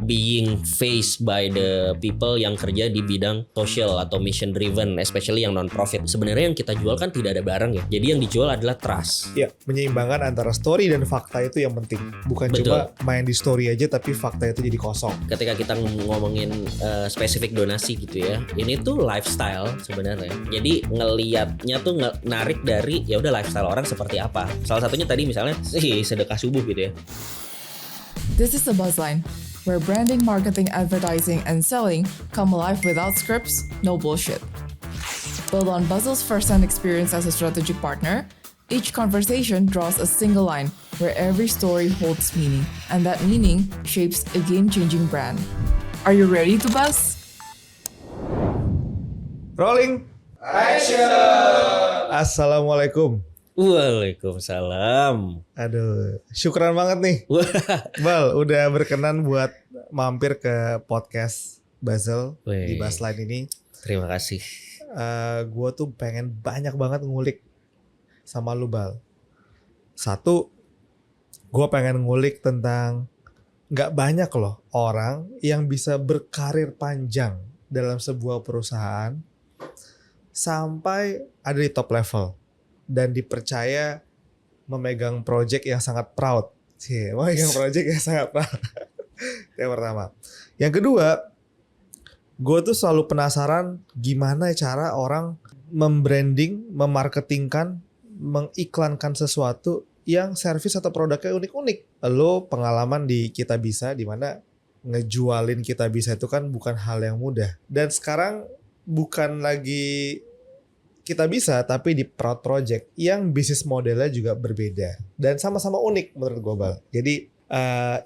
being faced by the people yang kerja di bidang social atau mission driven, especially yang non profit. Sebenarnya yang kita jual kan tidak ada barang ya. Jadi yang dijual adalah trust. Ya, menyeimbangkan antara story dan fakta itu yang penting. Bukan Betul. cuma main di story aja tapi fakta itu jadi kosong. Ketika kita ngomongin spesifik donasi gitu ya, ini tuh lifestyle sebenarnya. Jadi ngeliatnya tuh narik dari ya udah lifestyle orang seperti apa. Salah satunya tadi misalnya sedekah subuh gitu ya. This is the Buzzline, where branding, marketing, advertising, and selling come alive without scripts, no bullshit. Build on Buzzle's first-hand experience as a strategic partner, each conversation draws a single line where every story holds meaning, and that meaning shapes a game-changing brand. Are you ready to buzz? Rolling. Action. Assalamualaikum. Waalaikumsalam. Aduh, syukuran banget nih. Bal, udah berkenan buat mampir ke podcast Buzzle di Buzzline ini. Terima kasih. Gue tuh pengen banyak banget ngulik sama lu, Bal. Satu, gue pengen ngulik tentang gak banyak loh orang yang bisa berkarir panjang dalam sebuah perusahaan sampai ada di top level dan dipercaya memegang project yang sangat proud. Memegang project yang sangat proud. Yang pertama. Yang kedua, gue tuh selalu penasaran gimana cara orang membranding, memarketingkan, mengiklankan sesuatu yang service atau produknya unik-unik. Lo pengalaman di Kita Bisa, di mana ngejualin Kita Bisa itu kan bukan hal yang mudah. Dan sekarang bukan lagi Kita Bisa, tapi di Proud Project yang bisnis modelnya juga berbeda dan sama-sama unik menurut gue, Bal. Jadi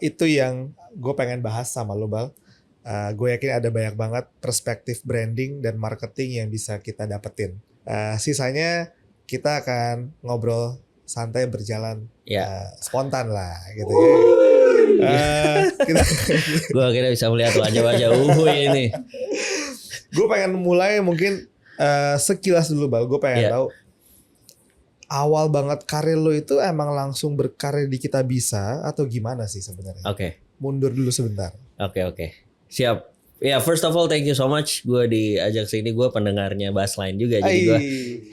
itu yang gue pengen bahas sama lo, Bal. Gue yakin ada banyak banget perspektif branding dan marketing yang bisa kita dapetin. Sisanya kita akan ngobrol santai berjalan, spontan lah gitu ya. Gue akhirnya bisa melihat wajah-wajah ini. Gue pengen mulai mungkin sekilas dulu, Bal. Gue pengen tahu awal banget karir lo itu emang langsung berkarir di Kita Bisa atau gimana sih sebenarnya? Oke. Mundur dulu sebentar. Oke. Siap. Ya, first of all thank you so much. Gue diajak sini, gue pendengarnya Buzzline juga. Jadi gue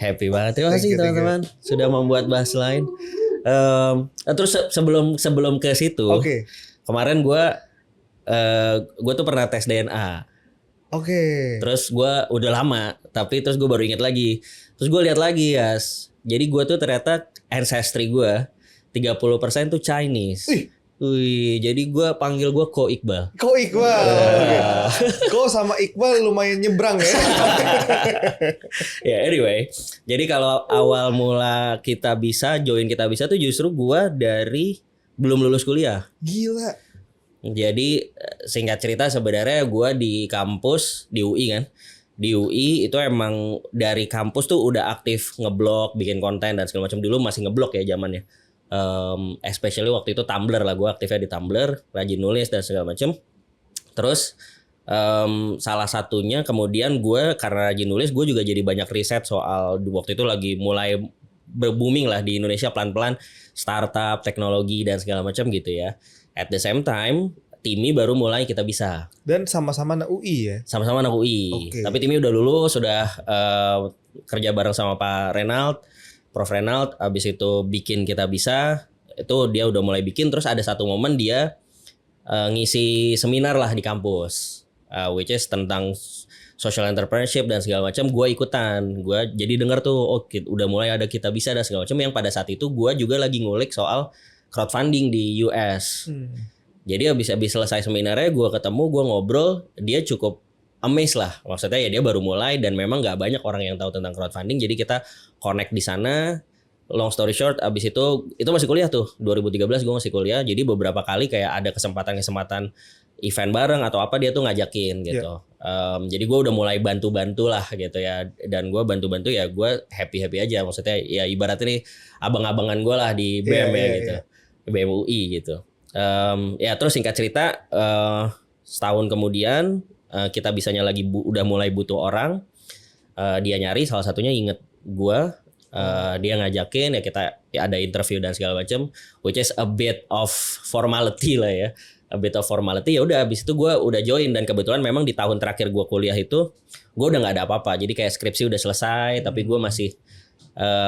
happy banget. Terima kasih teman-teman sudah membuat Buzzline. Terus sebelum ke situ, kemarin gue tuh pernah tes DNA. Terus gue udah lama, tapi terus gue baru inget lagi. Terus gue lihat lagi, Yas. Jadi gue tuh ternyata ancestry gue 30% tuh Chinese. Wih, jadi gue panggil gue Ko Iqbal. Ko Iqbal. Ko sama Iqbal lumayan nyebrang ya. Ya, anyway. Jadi kalau awal mula join Kita Bisa tuh justru gue dari belum lulus kuliah. Gila. Jadi singkat cerita sebenarnya gue di kampus di UI kan. Di UI itu emang dari kampus tuh udah aktif ngeblog, bikin konten dan segala macam. Dulu masih ngeblog ya zamannya. Especially waktu itu Tumblr lah, gue aktifnya di Tumblr, rajin nulis dan segala macam. Terus salah satunya kemudian gue karena rajin nulis, gue juga jadi banyak riset soal waktu itu lagi mulai booming lah di Indonesia pelan-pelan startup, teknologi dan segala macam gitu ya. At the same time, Timi baru mulai Kita Bisa. Dan sama-sama anak UI ya? Sama-sama anak UI. Tapi Timi udah lulus, sudah kerja bareng sama Pak Renald, Prof. Renald. Abis itu bikin Kita Bisa. Itu dia udah mulai bikin. Terus ada satu momen dia ngisi seminar lah di kampus. Which is tentang social entrepreneurship dan segala macam. Gue ikutan. Gue jadi denger tuh, udah mulai ada Kita Bisa dan segala macam. Yang pada saat itu gue juga lagi ngulik soal crowdfunding di US. Jadi abis selesai seminarnya gue ketemu, gue ngobrol, dia cukup amazed lah. Maksudnya ya dia baru mulai dan memang gak banyak orang yang tahu tentang crowdfunding. Jadi kita connect di sana. Long story short, abis itu masih kuliah tuh. 2013 gue masih kuliah. Jadi beberapa kali kayak ada kesempatan event bareng atau apa dia tuh ngajakin gitu. Jadi gue udah mulai bantu-bantu lah gitu ya. Dan gue bantu-bantu ya gue happy-happy aja. Maksudnya ya ibaratnya nih abang-abangan gue lah di BM gitu. BM UI gitu. Ya terus singkat cerita setahun kemudian Kita Bisanya lagi udah mulai butuh orang. Dia nyari, salah satunya inget gue. Dia ngajakin ya, kita ya ada interview dan segala macam, which is a bit of formality lah ya. a bit of formality. Ya udah, abis itu gue udah join, dan kebetulan memang di tahun terakhir gue kuliah itu gue udah nggak ada apa-apa. Jadi kayak skripsi udah selesai, tapi gue masih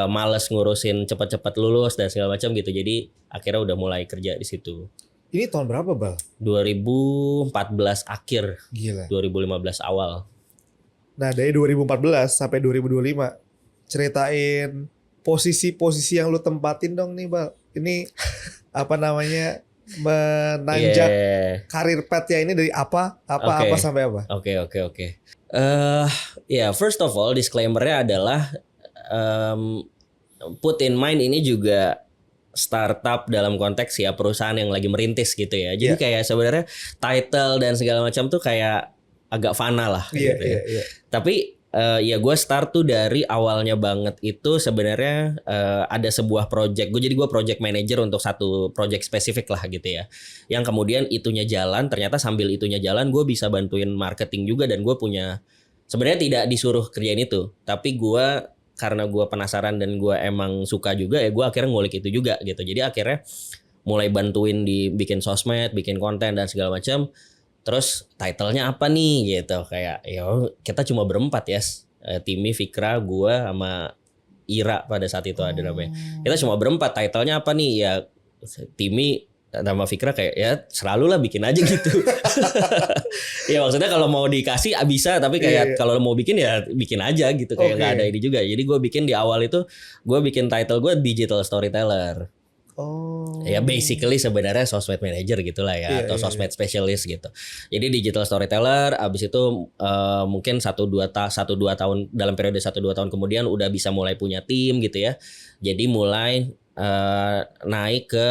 males ngurusin cepet-cepet lulus dan segala macam gitu. Jadi akhirnya udah mulai kerja di situ. Ini tahun berapa, Bal? 2014 akhir, Gila. 2015 awal. Nah, dari 2014 sampai 2025 ceritain posisi-posisi yang lu tempatin dong nih, Bal. Ini apa namanya, menanjak karir path-nya ini dari apa sampai apa? Oke. Ya, first of all, disclaimer-nya adalah put in mind ini juga startup dalam konteks ya perusahaan yang lagi merintis gitu ya. Jadi kayak sebenarnya title dan segala macam tuh kayak agak fana lah gitu ya. Tapi ya gue start tuh dari awalnya banget itu sebenarnya ada sebuah project. Jadi gue project manager untuk satu project spesifik lah gitu ya. Yang kemudian itunya jalan, ternyata sambil itunya jalan gue bisa bantuin marketing juga, dan gue punya sebenarnya tidak disuruh kerjain itu, tapi gue karena gue penasaran dan gue emang suka juga ya gue akhirnya ngulik itu juga gitu. Jadi akhirnya mulai bantuin di bikin sosmed, bikin konten dan segala macam. Terus title-nya apa nih gitu, kayak ya kita cuma berempat ya, Timmy, Fikra, gue sama Ira pada saat itu ada namanya. Kita cuma berempat, title-nya apa nih ya, Timmy sama Fikra kayak ya selalu lah bikin aja gitu. Ya maksudnya kalau mau dikasih bisa, tapi kayak kalau mau bikin ya bikin aja gitu, kayak nggak ada ini juga. Jadi gue bikin di awal itu gue bikin title gue digital storyteller. Ya basically sebenarnya sosmed manager gitulah ya, atau sosmed specialist gitu. Jadi digital storyteller, abis itu mungkin 1-2 tahun, dalam periode 1-2 tahun kemudian udah bisa mulai punya tim gitu ya. Jadi mulai naik ke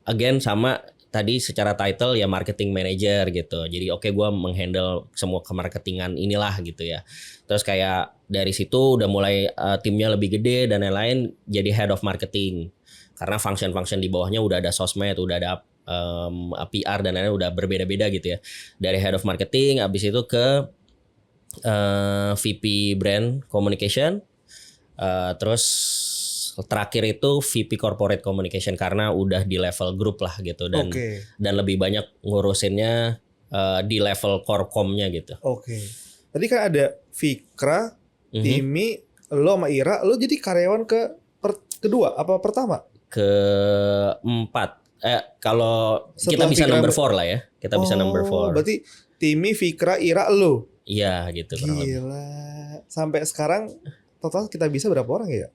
again sama tadi secara title ya marketing manager gitu. Jadi oke, gue menghandle semua kemarketingan inilah gitu ya. Terus kayak dari situ udah mulai timnya lebih gede dan lain-lain, jadi head of marketing. Karena function-function di bawahnya udah ada sosmed, udah ada PR dan lain-lain, udah berbeda-beda gitu ya. Dari head of marketing abis itu ke VP brand communication, terus terakhir itu VP corporate communication karena udah di level grup lah gitu, dan lebih banyak ngurusinnya di level core com-nya gitu. Tadi kan ada Fikra, Timmy, lo sama Ira, lo jadi karyawan kedua apa pertama? Keempat. Kalau kita bisa Fikra, number 4 lah ya. Kita bisa number 4. Berarti Timmy, Fikra, Ira, lo. Iya gitu. Gila. Sampai sekarang total kita bisa berapa orang ya?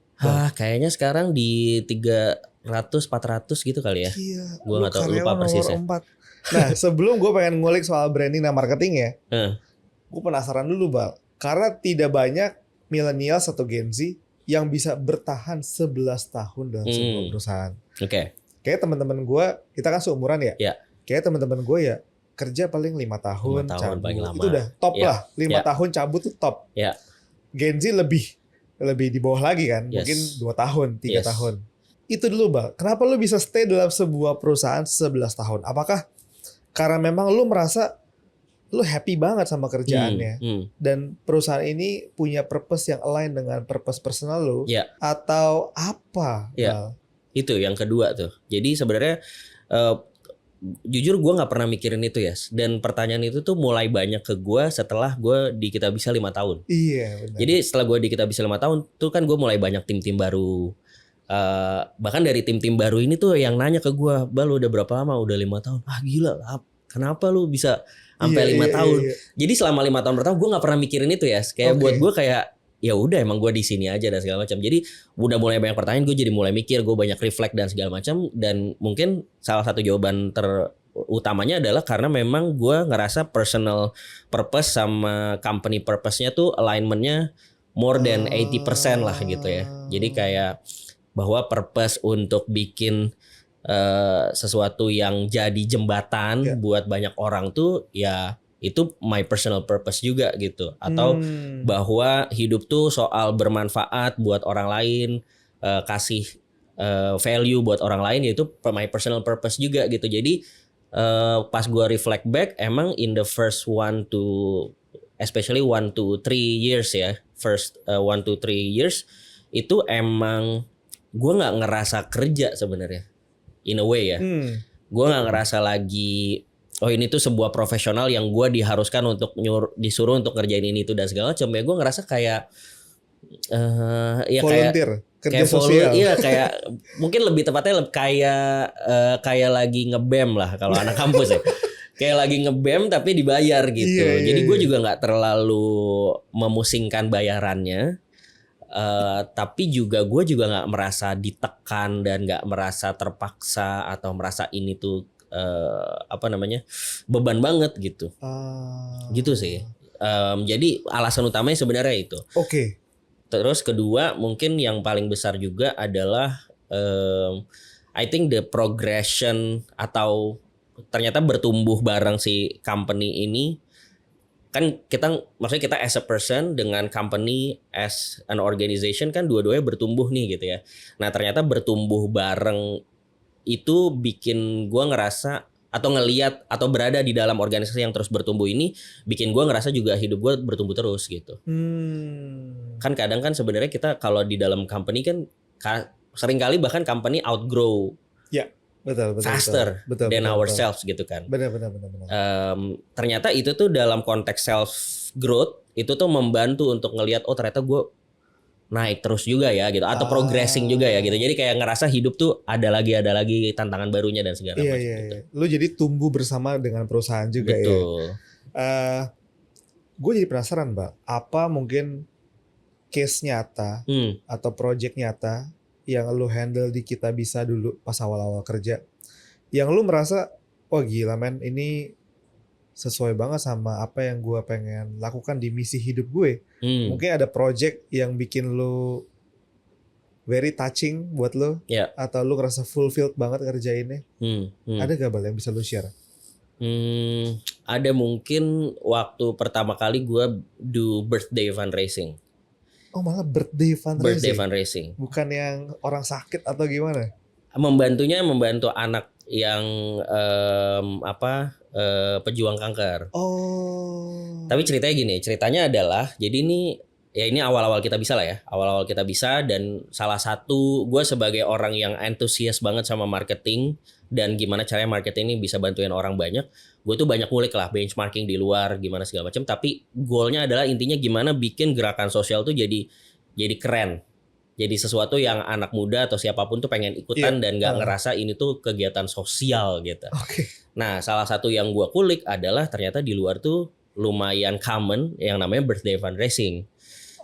Kayaknya sekarang di 300-400 gitu kali ya. Iya. Gue nggak tahu, lupa persisnya. Nah, sebelum gue pengen ngulik soal branding dan marketing ya, gue penasaran dulu, Bal. Karena tidak banyak milenial atau Gen Z yang bisa bertahan 11 tahun dalam sebuah perusahaan. Kayak teman-teman gue, kita kan seumuran ya. Kayak teman-teman gue ya kerja paling 5 tahun cabut. Itu udah top lah. 5 tahun cabut tuh top. Gen Z lebih di bawah lagi kan, mungkin 2 tahun, 3 tahun. Itu dulu, Bal. Kenapa lu bisa stay dalam sebuah perusahaan 11 tahun? Apakah karena memang lu merasa lu happy banget sama kerjaannya dan perusahaan ini punya purpose yang align dengan purpose personal lu, atau apa? Bal? Itu yang kedua tuh. Jadi sebenarnya jujur gue nggak pernah mikirin itu ya, dan pertanyaan itu tuh mulai banyak ke gue setelah gue di Kitabisa 5 tahun. Iya benar. Jadi setelah gue di Kitabisa 5 tahun tuh kan gue mulai banyak tim-tim baru. Bahkan dari tim-tim baru ini tuh yang nanya ke gue, Bal udah berapa lama? Udah 5 tahun. Gila lah, kenapa lu bisa sampai 5 tahun? Jadi selama 5 tahun pertama gue nggak pernah mikirin itu ya. Kayak buat gue kayak ya udah emang gue di sini aja dan segala macam. Jadi udah mulai banyak pertanyaan, gue jadi mulai mikir, gue banyak reflect dan segala macam. Dan mungkin salah satu jawaban terutamanya adalah karena memang gue ngerasa personal purpose sama company purpose-nya tuh alignment-nya more than 80% lah gitu ya. Jadi kayak bahwa purpose untuk bikin sesuatu yang jadi jembatan buat banyak orang tuh ya itu my personal purpose juga gitu. Atau bahwa hidup tuh soal bermanfaat buat orang lain, kasih value buat orang lain, yaitu my personal purpose juga gitu. Jadi pas gue reflect back, emang in the first 1 to especially 1 to 3 years ya, first 1 to 3 years itu emang gue nggak ngerasa kerja sebenarnya in a way ya. gue nggak ngerasa lagi oh ini tuh sebuah profesional yang gue diharuskan untuk disuruh untuk ngerjain ini itu dan segala macam. Ya gue ngerasa kayak ya volunteer, kerja kayak sosial. Iya kayak mungkin lebih tepatnya kayak lagi ngebem lah kalau anak kampus ya. Kayak lagi ngebem tapi dibayar gitu. Iya, Jadi gue iya. juga nggak terlalu memusingkan bayarannya. Tapi gue juga nggak merasa ditekan dan nggak merasa terpaksa atau merasa ini tuh beban banget gitu. Gitu sih. Jadi alasan utamanya sebenarnya itu. Oke. Terus kedua mungkin yang paling besar juga adalah I think the progression atau ternyata bertumbuh bareng si company ini. Kan maksudnya kita as a person dengan company as an organization kan dua-duanya bertumbuh nih gitu ya. Nah ternyata bertumbuh bareng itu bikin gue ngerasa atau ngelihat atau berada di dalam organisasi yang terus bertumbuh ini bikin gue ngerasa juga hidup gue bertumbuh terus gitu. Kan kadang kan sebenarnya kita kalau di dalam company kan seringkali bahkan company outgrow Betul, faster than ourselves gitu kan. Benar. Ternyata itu tuh dalam konteks self growth itu tuh membantu untuk ngelihat oh ternyata gue naik terus juga ya gitu atau progressing juga ya gitu. Jadi kayak ngerasa hidup tuh ada lagi tantangan barunya dan segala macam gitu. Iya. Lu jadi tumbuh bersama dengan perusahaan juga. Betul. Ya. Gue jadi penasaran, Mbak. Apa mungkin case nyata atau project nyata yang lu handle di Kita Bisa dulu pas awal-awal kerja, yang lu merasa oh gila men, ini sesuai banget sama apa yang gue pengen lakukan di misi hidup gue. Mungkin ada project yang bikin lu very touching buat lu, atau lu ngerasa fulfilled banget ngerjainnya. Ada gak Bal yang bisa lu share? Ada mungkin waktu pertama kali gue do birthday fundraising. Oh malah birthday fundraising. Bukan yang orang sakit atau gimana? Membantu anak yang pejuang kanker. Oh. Tapi ceritanya adalah jadi ini awal-awal Kita Bisa lah ya. Awal-awal Kita Bisa dan salah satu gue sebagai orang yang antusias banget sama marketing dan gimana caranya marketing ini bisa bantuin orang banyak. Gue tuh banyak ngulik lah benchmarking di luar gimana segala macam. Tapi goalnya adalah intinya gimana bikin gerakan sosial tuh jadi keren. Jadi sesuatu yang anak muda atau siapapun tuh pengen ikutan dan gak ngerasa ini tuh kegiatan sosial gitu. Nah salah satu yang gue kulik adalah ternyata di luar tuh lumayan common yang namanya birthday fundraising.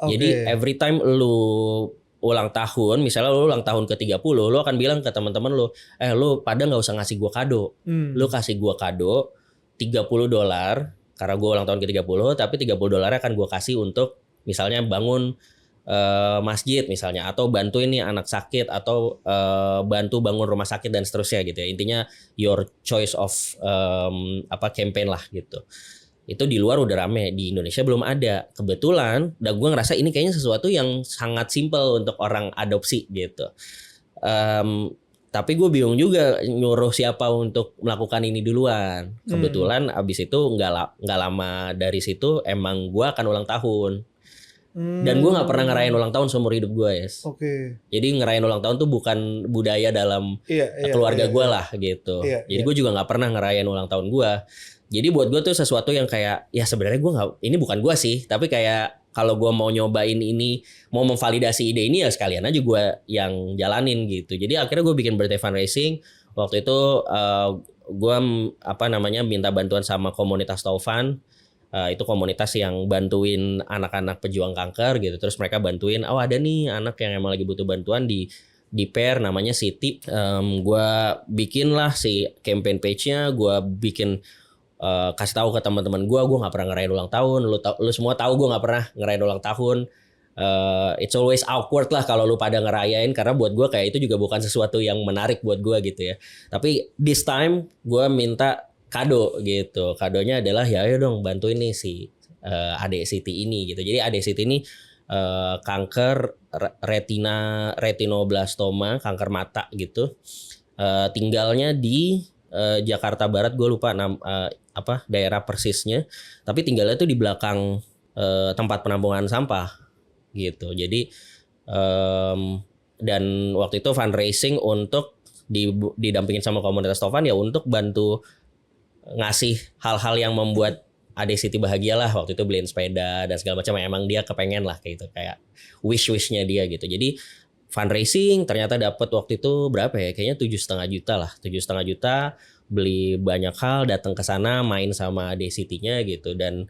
Jadi every time lu ulang tahun, misalnya lu ulang tahun ke-30, lu akan bilang ke teman-teman lu, lu pada gak usah ngasih gua kado. Lu kasih gua kado $30 karena gua ulang tahun ke-30, tapi $30 akan gua kasih untuk misalnya bangun masjid misalnya, atau bantuin nih anak sakit, atau bantu bangun rumah sakit dan seterusnya gitu ya. Intinya your choice of campaign lah gitu. Itu di luar udah rame, di Indonesia belum ada. Kebetulan, dan gue ngerasa ini kayaknya sesuatu yang sangat simple untuk orang adopsi gitu. Tapi gue bingung juga nyuruh siapa untuk melakukan ini duluan. Kebetulan abis itu nggak lama dari situ emang gue akan ulang tahun. Dan gue nggak pernah ngerayain ulang tahun seumur hidup gue, yes. Jadi ngerayain ulang tahun tuh bukan budaya dalam keluarga gue lah gitu. Jadi gue juga nggak pernah ngerayain ulang tahun gue. Jadi buat gue tuh sesuatu yang kayak ya sebenarnya gue nggak, ini bukan gue sih, tapi kayak kalau gue mau nyobain ini, mau memvalidasi ide ini ya sekalian aja gue yang jalanin gitu. Jadi akhirnya gue bikin birthday fundraising. Waktu itu gue minta bantuan sama komunitas Taufan. Itu komunitas yang bantuin anak-anak pejuang kanker gitu. Terus mereka bantuin, ada nih anak yang emang lagi butuh bantuan di pair namanya Siti. Gue bikin lah si campaign page-nya, gue bikin kasih tahu ke teman-teman gue nggak pernah ngerayain ulang tahun. Lu semua tahu gue nggak pernah ngerayain ulang tahun. It's always awkward lah kalau lu pada ngerayain, karena buat gue kayak itu juga bukan sesuatu yang menarik buat gue gitu ya. Tapi this time gue minta kado gitu. Kadonya adalah ya ayo dong bantuin nih si adik Siti ini gitu. Jadi adik Siti ini kanker retinoblastoma, kanker mata gitu. Tinggalnya di Jakarta Barat, gue lupa daerah persisnya. Tapi tinggalnya tuh di belakang tempat penampungan sampah gitu. Jadi dan waktu itu fundraising untuk didampingin sama komunitas Tovan ya untuk bantu ngasih hal-hal yang membuat Adik Siti bahagia lah. Waktu itu beliin sepeda dan segala macam, emang dia kepengen lah kayak gitu, kayak wish-wishnya dia gitu. Jadi fundraising ternyata dapat waktu itu berapa ya, kayaknya 7,5 juta lah, 7,5 juta, beli banyak hal, datang ke sana main sama Adik Sitinya gitu. Dan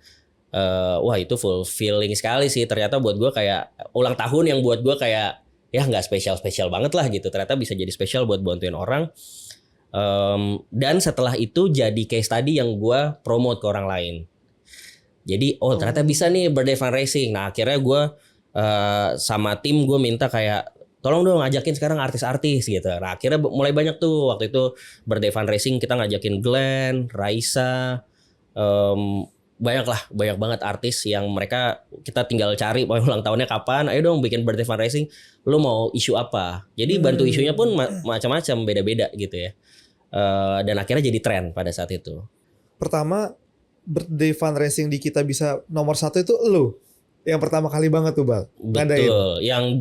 wah itu fulfilling sekali sih ternyata buat gue, kayak ulang tahun yang buat gue kayak ya nggak spesial banget lah gitu, ternyata bisa jadi spesial buat bantuin orang. Dan setelah itu jadi case study yang gue promote ke orang lain. Jadi ternyata bisa nih birthday fundraising. Nah akhirnya gue sama tim gue minta kayak tolong dong ngajakin sekarang artis-artis gitu. Nah akhirnya mulai banyak tuh waktu itu birthday fundraising, kita ngajakin Glenn, Raisa, banyak banget artis yang mereka kita tinggal cari ulang tahunnya kapan, ayo dong bikin birthday fundraising, lu mau isu apa. Jadi bantu isunya pun macam-macam, beda-beda gitu ya. Dan akhirnya jadi tren pada saat itu. Pertama birthday fundraising di Kita Bisa nomor 1 itu lu yang pertama kali banget tuh Bal. Betul, ngadain.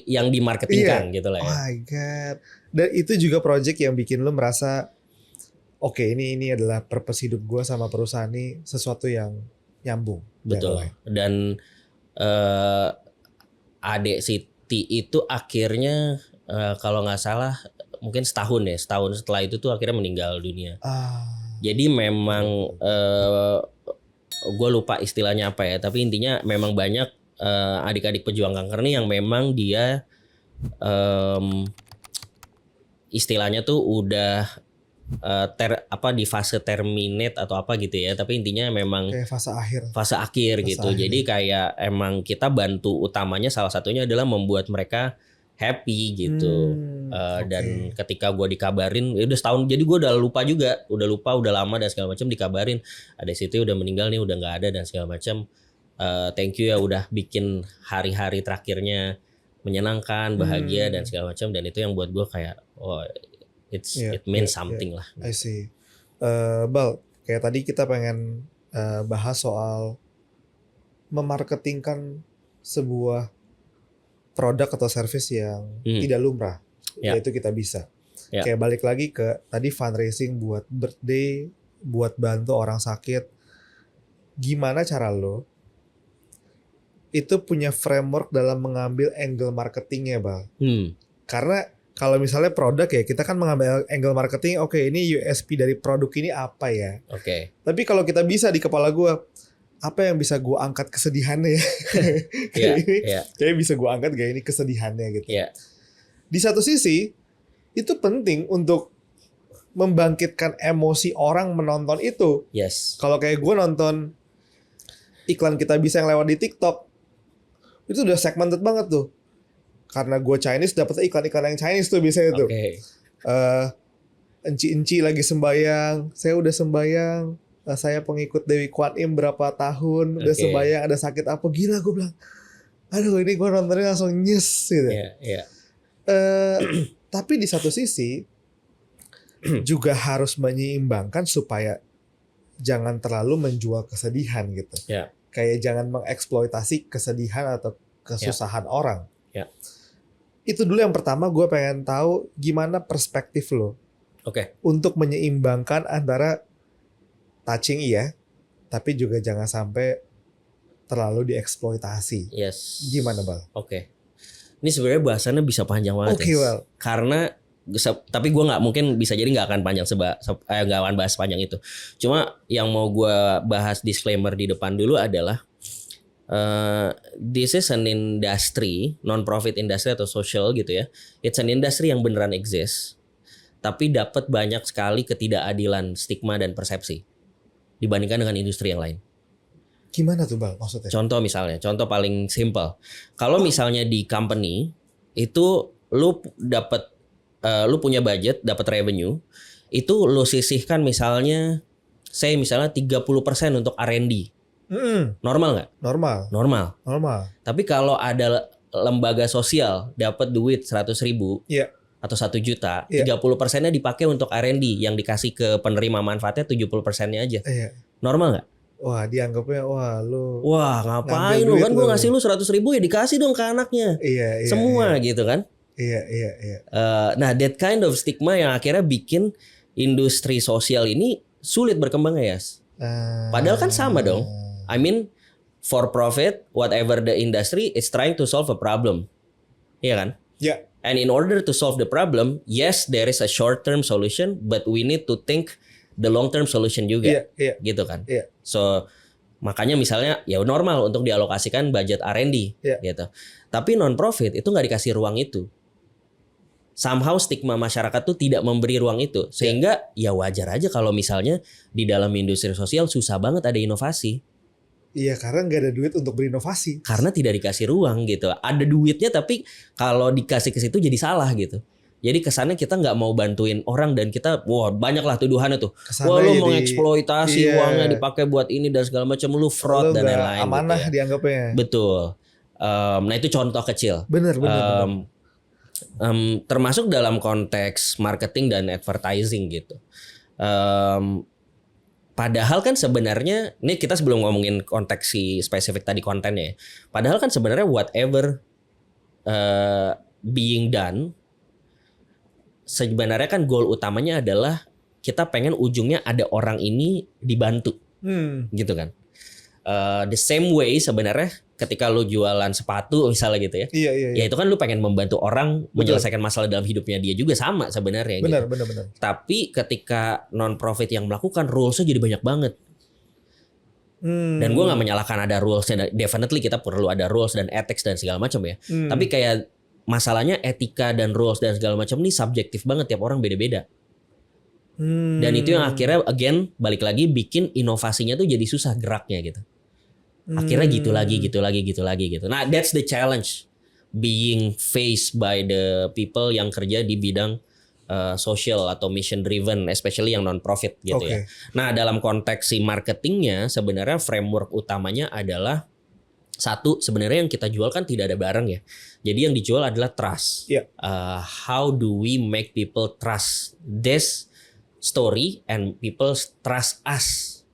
yang di marketingkan gitu lah ya. Oh my god. Dan itu juga project yang bikin lu merasa oke, ini adalah purpose hidup gue sama perusahaan ini sesuatu yang nyambung. Betul. Dan Adik Siti itu akhirnya kalau nggak salah mungkin setahun setelah itu tuh akhirnya meninggal dunia. Jadi memang gue lupa istilahnya apa ya, tapi intinya memang banyak adik-adik pejuang kanker nih yang memang dia istilahnya tuh udah di fase terminate atau apa gitu ya, tapi intinya memang kayak fase akhir gitu. Jadi kayak emang kita bantu utamanya salah satunya adalah membuat mereka happy gitu. Dan ketika gue dikabarin udah setahun, jadi gue udah lama dan segala macam, dikabarin ada situ udah meninggal nih, udah nggak ada dan segala macam. Thank you ya udah bikin hari-hari terakhirnya menyenangkan, bahagia dan segala macam. Dan itu yang buat gue kayak it means something lah. I see. Bal, kayak tadi kita pengen bahas soal memarketingkan sebuah produk atau service yang tidak lumrah, yaitu Kita Bisa. Kayak balik lagi ke tadi fundraising buat birthday, buat bantu orang sakit. Gimana cara lo itu punya framework dalam mengambil angle marketingnya, Bal? Karena kalau misalnya produk ya, kita kan mengambil angle marketing, oke, ini USP dari produk ini apa ya? Tapi kalau Kita Bisa di kepala gue, apa yang bisa gue angkat kesedihannya ya? Kayak bisa gue angkat gak ini kesedihannya gitu. Di satu sisi itu penting untuk membangkitkan emosi orang menonton itu. Kalau kayak gue nonton iklan Kita Bisa yang lewat di TikTok, itu udah segmented banget tuh. Karena gue Chinese, dapetnya iklan-iklan yang Chinese tuh biasanya tuh. Enci-enci lagi sembayang, saya udah sembayang, saya pengikut Dewi Kwan Im berapa tahun, udah sembayang, ada sakit apa, gila gue bilang, aduh ini gue nontonnya langsung nyes gitu. Tapi di satu sisi juga harus menyeimbangkan supaya jangan terlalu menjual kesedihan gitu. Kayak jangan mengeksploitasi kesedihan atau kesusahan orang. Itu dulu yang pertama, gue pengen tahu gimana perspektif lo untuk menyeimbangkan antara touching tapi juga jangan sampai terlalu dieksploitasi. Gimana Bal? Ini sebenarnya bahasannya bisa panjang banget. Well. Karena tapi gue nggak mungkin, bisa jadi nggak akan panjang nggak akan bahas panjang itu. Cuma yang mau gue bahas disclaimer di depan dulu adalah this is an industry, non-profit industry atau social gitu ya. It's an industry yang beneran exist, tapi dapat banyak sekali ketidakadilan, stigma dan persepsi dibandingkan dengan industri yang lain. Gimana tuh Bal maksudnya? Contoh paling simple. Kalau misalnya di company itu lu punya budget, dapat revenue, itu lu sisihkan misalnya 30% untuk R&D. Normal nggak? Normal. Tapi kalau ada lembaga sosial dapat duit 100.000 atau 1 juta, 30%-nya dipakai untuk R&D, yang dikasih ke penerima manfaatnya 70%-nya aja. Normal nggak? Wah, dianggapnya lu ngapain lu kan, gue ngasih lu 100.000 ya dikasih dong ke anaknya. Semua gitu kan. Iya. Nah, that kind of stigma yang akhirnya bikin industri sosial ini sulit berkembang ya. Padahal kan sama dong. I mean, for profit, whatever the industry, it's trying to solve a problem. Iya kan? Ya. And in order to solve the problem, yes, there is a short-term solution, but we need to think the long-term solution juga. Iya. Gitu kan? Iya. So, makanya misalnya ya normal untuk dialokasikan budget R&D gitu. Tapi non-profit itu nggak dikasih ruang itu. Somehow stigma masyarakat tuh tidak memberi ruang itu. Sehingga ya wajar aja kalau misalnya di dalam industri sosial susah banget ada inovasi. Iya, karena nggak ada duit untuk berinovasi. Karena tidak dikasih ruang gitu. Ada duitnya tapi kalau dikasih ke situ jadi salah gitu. Jadi kesannya kita nggak mau bantuin orang dan kita, wah banyaklah tuduhannya tuh. Kesana wah lu jadi, mau eksploitasi uangnya dipakai buat ini dan segala macam, lu fraud dan lain-lain. Amanah gitu ya. dianggapnya. Betul. Nah itu contoh kecil. Bener. Termasuk dalam konteks marketing dan advertising gitu. Padahal kan sebenarnya, ini kita sebelum ngomongin konteks si spesifik tadi kontennya ya. Padahal kan sebenarnya whatever being done, sebenarnya kan goal utamanya adalah kita pengen ujungnya ada orang ini dibantu. Gitu kan. The same way sebenarnya ketika lu jualan sepatu misalnya gitu ya. Iya. Ya itu kan lu pengen membantu orang menyelesaikan masalah dalam hidupnya dia juga sama sebenarnya. Benar. Tapi ketika non-profit yang melakukan rules-nya jadi banyak banget. Dan gue nggak menyalahkan ada rules-nya. Definitely kita perlu ada rules dan ethics dan segala macam ya. Tapi kayak masalahnya etika dan rules dan segala macam ini subjektif banget, tiap orang beda-beda. Dan itu yang akhirnya again balik lagi bikin inovasinya tuh jadi susah geraknya gitu. Akhirnya gitu lagi. Nah, that's the challenge being faced by the people yang kerja di bidang social atau mission driven, especially yang non profit gitu ya. Nah, dalam konteks si marketingnya sebenarnya framework utamanya adalah satu, sebenarnya yang kita jual kan tidak ada barang ya. Jadi yang dijual adalah trust. How do we make people trust this story and people trust us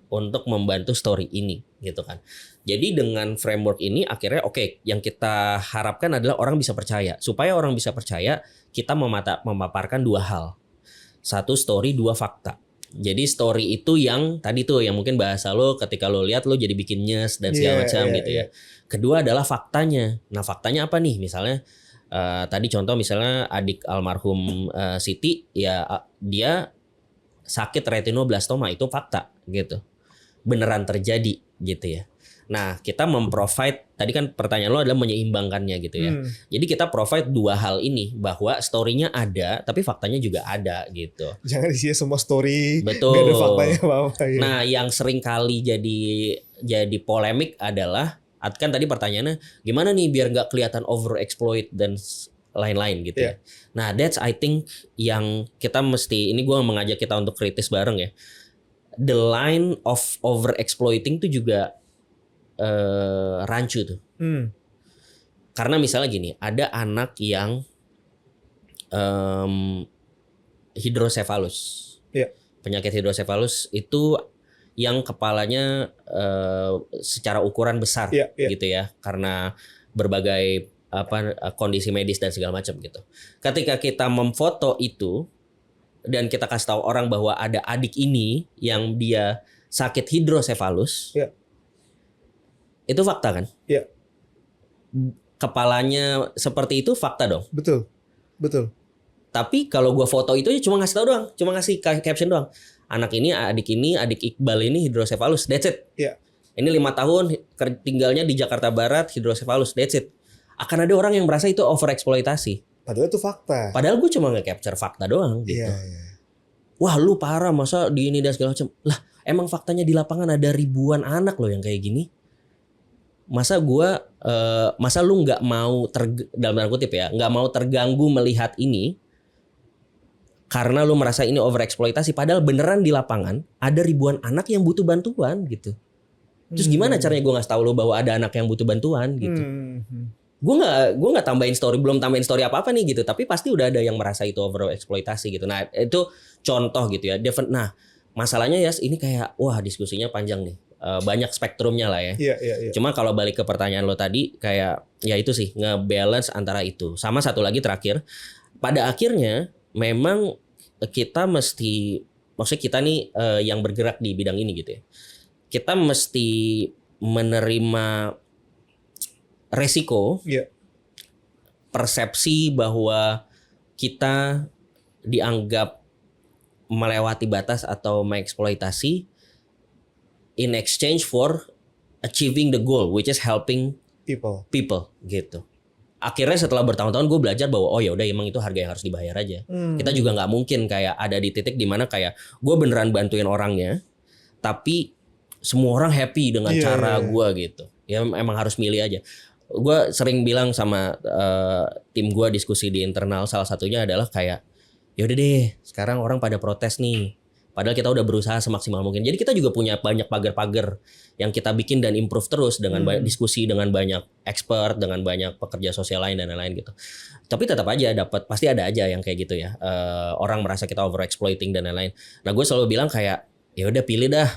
untuk membantu story ini gitu kan. Jadi dengan framework ini akhirnya yang kita harapkan adalah orang bisa percaya. Supaya orang bisa percaya, kita memaparkan dua hal. Satu story, dua fakta. Jadi story itu yang tadi tuh yang mungkin bahasa lo ketika lo lihat lo jadi bikin nyes dan segala macam gitu ya. Kedua adalah faktanya. Nah, faktanya apa nih? Misalnya tadi contoh misalnya adik almarhum Siti ya dia sakit retinoblastoma, itu fakta gitu. Beneran terjadi gitu ya. Nah, kita memprovide, tadi kan pertanyaan lo adalah menyeimbangkannya gitu ya. Jadi kita provide dua hal ini, bahwa story-nya ada tapi faktanya juga ada gitu. Jangan isinya semua story, betul. Gak ada faktanya apa-apa ya. Nah, yang sering kali jadi polemik adalah, kan tadi pertanyaannya gimana nih biar gak kelihatan overexploit dan lain-lain gitu ya. Nah, that's I think yang kita mesti, ini gue mengajak kita untuk kritis bareng ya. The line of overexploiting itu juga rancu tuh. Karena misalnya gini, ada anak yang hidrosefalus. Penyakit hidrosefalus itu yang kepalanya secara ukuran besar gitu ya, karena berbagai kondisi medis dan segala macam gitu. Ketika kita memfoto itu dan kita kasih tahu orang bahwa ada adik ini yang dia sakit hidrosefalus, itu fakta kan? Kepalanya seperti itu fakta dong. Betul. Tapi kalau gua foto itu cuma ngasih tahu doang, cuma ngasih caption doang. Anak ini, adik Iqbal ini hidrosefalus, that's it. Ini 5 tahun tinggalnya di Jakarta Barat, hidrosefalus, that's it. Akan ada orang yang merasa itu overeksploitasi. Padahal itu fakta. Padahal gue cuma nge-capture fakta doang gitu. Wah lu parah, masa di ini dan segala macam. Lah emang faktanya di lapangan ada ribuan anak loh yang kayak gini. Masa lu nggak mau dalam tanda kutip ya, nggak mau terganggu melihat ini karena lu merasa ini overeksploitasi, padahal beneran di lapangan ada ribuan anak yang butuh bantuan gitu. Terus gimana caranya gue ngasih tahu lu bahwa ada anak yang butuh bantuan gitu? Gue nggak belum tambahin story apa nih gitu, tapi pasti udah ada yang merasa itu overeksploitasi gitu. Nah itu contoh gitu ya. Nah masalahnya ya ini kayak wah diskusinya panjang nih. banyak spektrumnya lah ya. Iya. Cuma kalau balik ke pertanyaan lo tadi, kayak ya itu sih nge-balance antara itu. Sama satu lagi terakhir, pada akhirnya memang kita mesti, maksudnya kita nih yang bergerak di bidang ini gitu ya, kita mesti menerima resiko, Iya. persepsi bahwa kita dianggap melewati batas atau mengeksploitasi in exchange for achieving the goal, which is helping people gitu. Akhirnya setelah bertahun-tahun gue belajar bahwa oh ya udah emang itu harga yang harus dibayar aja. Kita juga nggak mungkin kayak ada di titik dimana kayak gue beneran bantuin orangnya, tapi semua orang happy dengan cara gue gitu. Ya emang harus milih aja. Gue sering bilang sama tim gue diskusi di internal, salah satunya adalah kayak yaudah deh sekarang orang pada protes nih. Padahal kita udah berusaha semaksimal mungkin. Jadi kita juga punya banyak pagar-pagar yang kita bikin dan improve terus dengan banyak diskusi dengan banyak expert, dengan banyak pekerja sosial lain dan lain-lain gitu. Tapi tetap aja pasti ada aja yang kayak gitu ya. Orang merasa kita over exploiting dan lain-lain. Nah gue selalu bilang kayak ya udah pilih dah.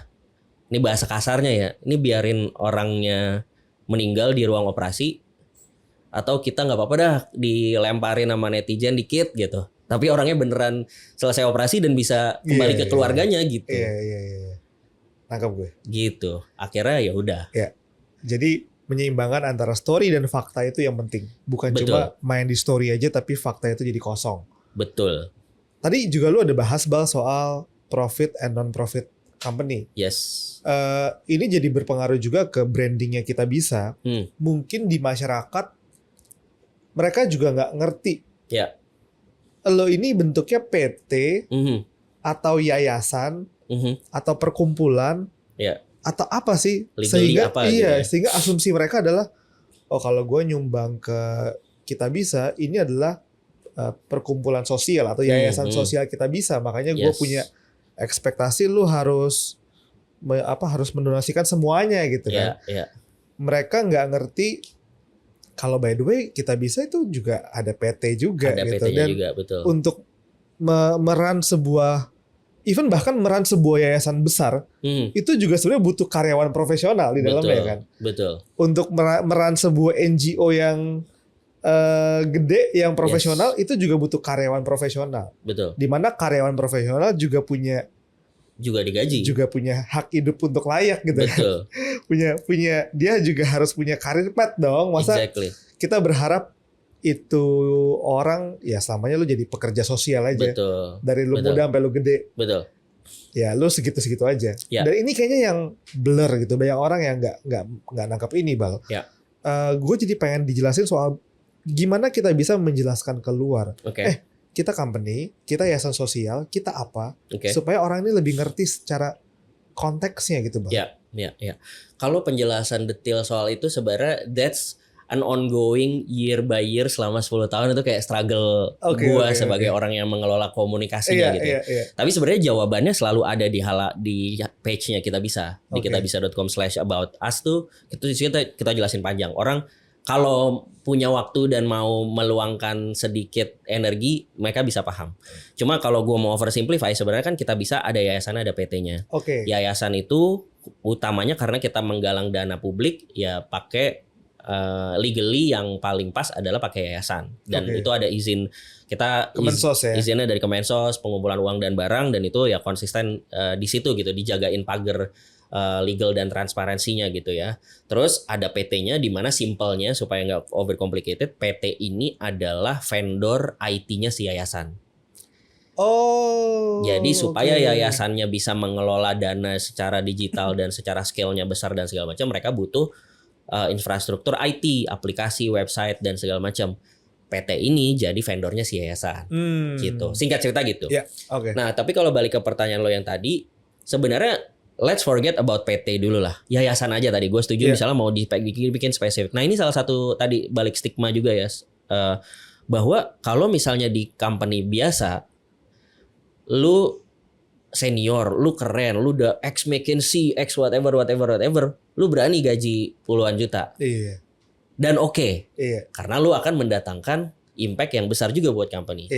Ini bahasa kasarnya ya. Ini biarin orangnya meninggal di ruang operasi, atau kita nggak apa-apa dah dilemparin sama netizen dikit gitu. Tapi orangnya beneran selesai operasi dan bisa kembali ke keluarganya gitu. Iya. Nangkap gue. Gitu. Akhirnya ya udah. Ya. Jadi menyeimbangkan antara story dan fakta itu yang penting. Bukan cuma main di story aja tapi fakta itu jadi kosong. Betul. Tadi juga lu ada bahas soal profit and non-profit company. Yes. Ini jadi berpengaruh juga ke brandingnya kita bisa. Mungkin di masyarakat mereka juga nggak ngerti. Ya. Lo ini bentuknya PT atau yayasan atau perkumpulan atau apa sih? Legally Sehingga apa gitu ya? sehingga asumsi mereka adalah oh kalau gue nyumbang ke Kita Bisa ini adalah perkumpulan sosial atau yayasan sosial Kita Bisa, makanya gue punya ekspektasi lu harus harus mendonasikan semuanya gitu kan. Mereka nggak ngerti kalau by the way Kita Bisa itu juga ada PT juga ada gitu. PT-nya Dan juga, betul. untuk meran sebuah bahkan meran sebuah yayasan besar itu juga sebenarnya butuh karyawan profesional di dalamnya kan. Betul. Untuk meran sebuah NGO yang gede yang profesional itu juga butuh karyawan profesional. Betul. Dimana karyawan profesional juga digaji. Juga punya hak hidup untuk layak gitu. Betul. punya dia juga harus punya karir path dong. Masa kita berharap itu orang ya selamanya lu jadi pekerja sosial aja. Betul. Dari lu muda sampai lu gede. Betul. Ya lu segitu-segitu aja. Ya. Dan ini kayaknya yang blur gitu. Banyak orang yang nggak nangkap ini, Bal. Ya. Gue jadi pengen dijelasin soal gimana kita bisa menjelaskan keluar. Kita company, kita yayasan sosial, kita apa, supaya orang ini lebih ngerti secara konteksnya gitu, Bang. Ya. Kalau penjelasan detail soal itu sebenarnya that's an ongoing year by year selama 10 tahun, itu kayak struggle gua sebagai orang yang mengelola komunikasinya gitu. Iya. Tapi sebenarnya jawabannya selalu ada di page-nya Kita Bisa, di kitabisa.com/about-us tuh kita jelasin panjang. Orang kalau punya waktu dan mau meluangkan sedikit energi, mereka bisa paham. Cuma kalau gue mau oversimplify, sebenarnya kan Kita Bisa ada yayasan, ada PT-nya. Yayasan itu utamanya karena kita menggalang dana publik, ya pakai legally yang paling pas adalah pakai yayasan. Dan itu ada izin kita, Kemensos ya? Izinnya dari Kemensos, pengumpulan uang dan barang, dan itu ya konsisten di situ gitu, dijagain pagar legal dan transparansinya gitu ya. Terus ada PT-nya, di mana simpelnya supaya nggak over complicated, PT ini adalah vendor IT-nya si yayasan. Jadi supaya yayasannya bisa mengelola dana secara digital dan secara scale-nya besar dan segala macam, mereka butuh infrastruktur IT, aplikasi, website dan segala macam. PT ini jadi vendornya si yayasan. Gitu. Singkat cerita gitu. Nah, tapi kalau balik ke pertanyaan lo yang tadi, sebenarnya let's forget about PT dulu lah. Yayasan aja tadi. Gue setuju misalnya mau dibikin spesifik. Nah ini salah satu tadi balik stigma juga ya. Bahwa kalau misalnya di company biasa, lu senior, lu keren, lu udah ex McKinsey, ex whatever, lu berani gaji puluhan juta. Dan karena lu akan mendatangkan impact yang besar juga buat company.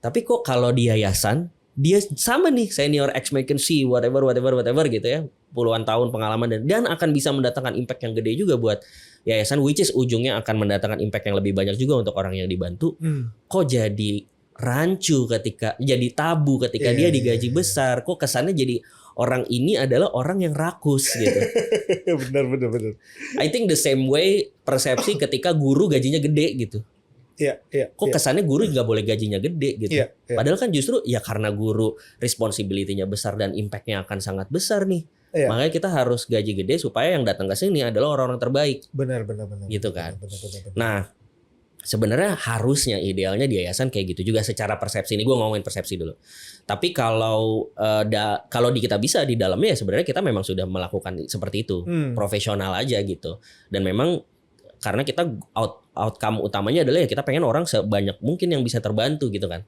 Tapi kok kalau di yayasan, dia sama nih senior X making C whatever gitu ya, puluhan tahun pengalaman dan akan bisa mendatangkan impact yang gede juga buat yayasan, which is ujungnya akan mendatangkan impact yang lebih banyak juga untuk orang yang dibantu. Kok jadi rancu ketika jadi tabu ketika dia digaji besar, kok kesannya jadi orang ini adalah orang yang rakus gitu. bener. I think the same way persepsi ketika guru gajinya gede gitu. Iya. Kok kesannya guru nggak boleh gajinya gede gitu. Iya. Padahal kan justru ya karena guru responsibility-nya besar dan impact-nya akan sangat besar nih. Iya. Makanya kita harus gaji gede supaya yang datang ke sini adalah orang-orang terbaik. Benar. Gitu kan. Benar. Nah, sebenarnya harusnya idealnya di yayasan kayak gitu juga secara persepsi. Ini gue ngomongin persepsi dulu. Tapi kalau kalau di kita bisa di dalamnya ya sebenarnya kita memang sudah melakukan seperti itu, profesional aja gitu. Dan memang karena kita outcome utamanya adalah ya kita pengen orang sebanyak mungkin yang bisa terbantu gitu kan.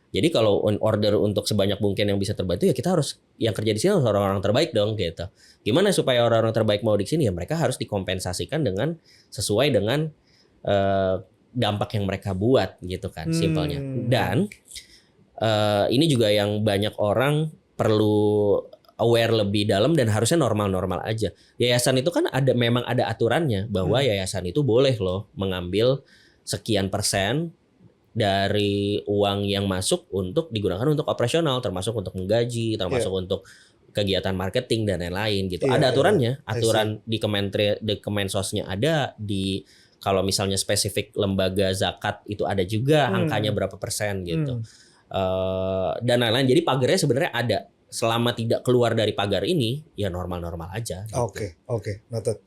Jadi kalau order untuk sebanyak mungkin yang bisa terbantu ya kita harus yang kerja di sini harus orang-orang terbaik dong gitu. Gimana supaya orang-orang terbaik mau di sini ya mereka harus dikompensasikan dengan sesuai dengan dampak yang mereka buat gitu kan simpelnya. Dan ini juga yang banyak orang perlu aware lebih dalam dan harusnya normal-normal aja. Yayasan itu kan memang ada aturannya bahwa yayasan itu boleh loh mengambil sekian persen dari uang yang masuk untuk digunakan untuk operasional, termasuk untuk menggaji, termasuk untuk kegiatan marketing dan lain-lain gitu. Ada aturannya, aturan di Kemensosnya ada, di kalau misalnya spesifik lembaga zakat itu ada juga angkanya berapa persen gitu. Dan lain-lain. Jadi pagarnya sebenarnya ada. Selama tidak keluar dari pagar ini, ya normal-normal aja. Gitu. Oke, noted.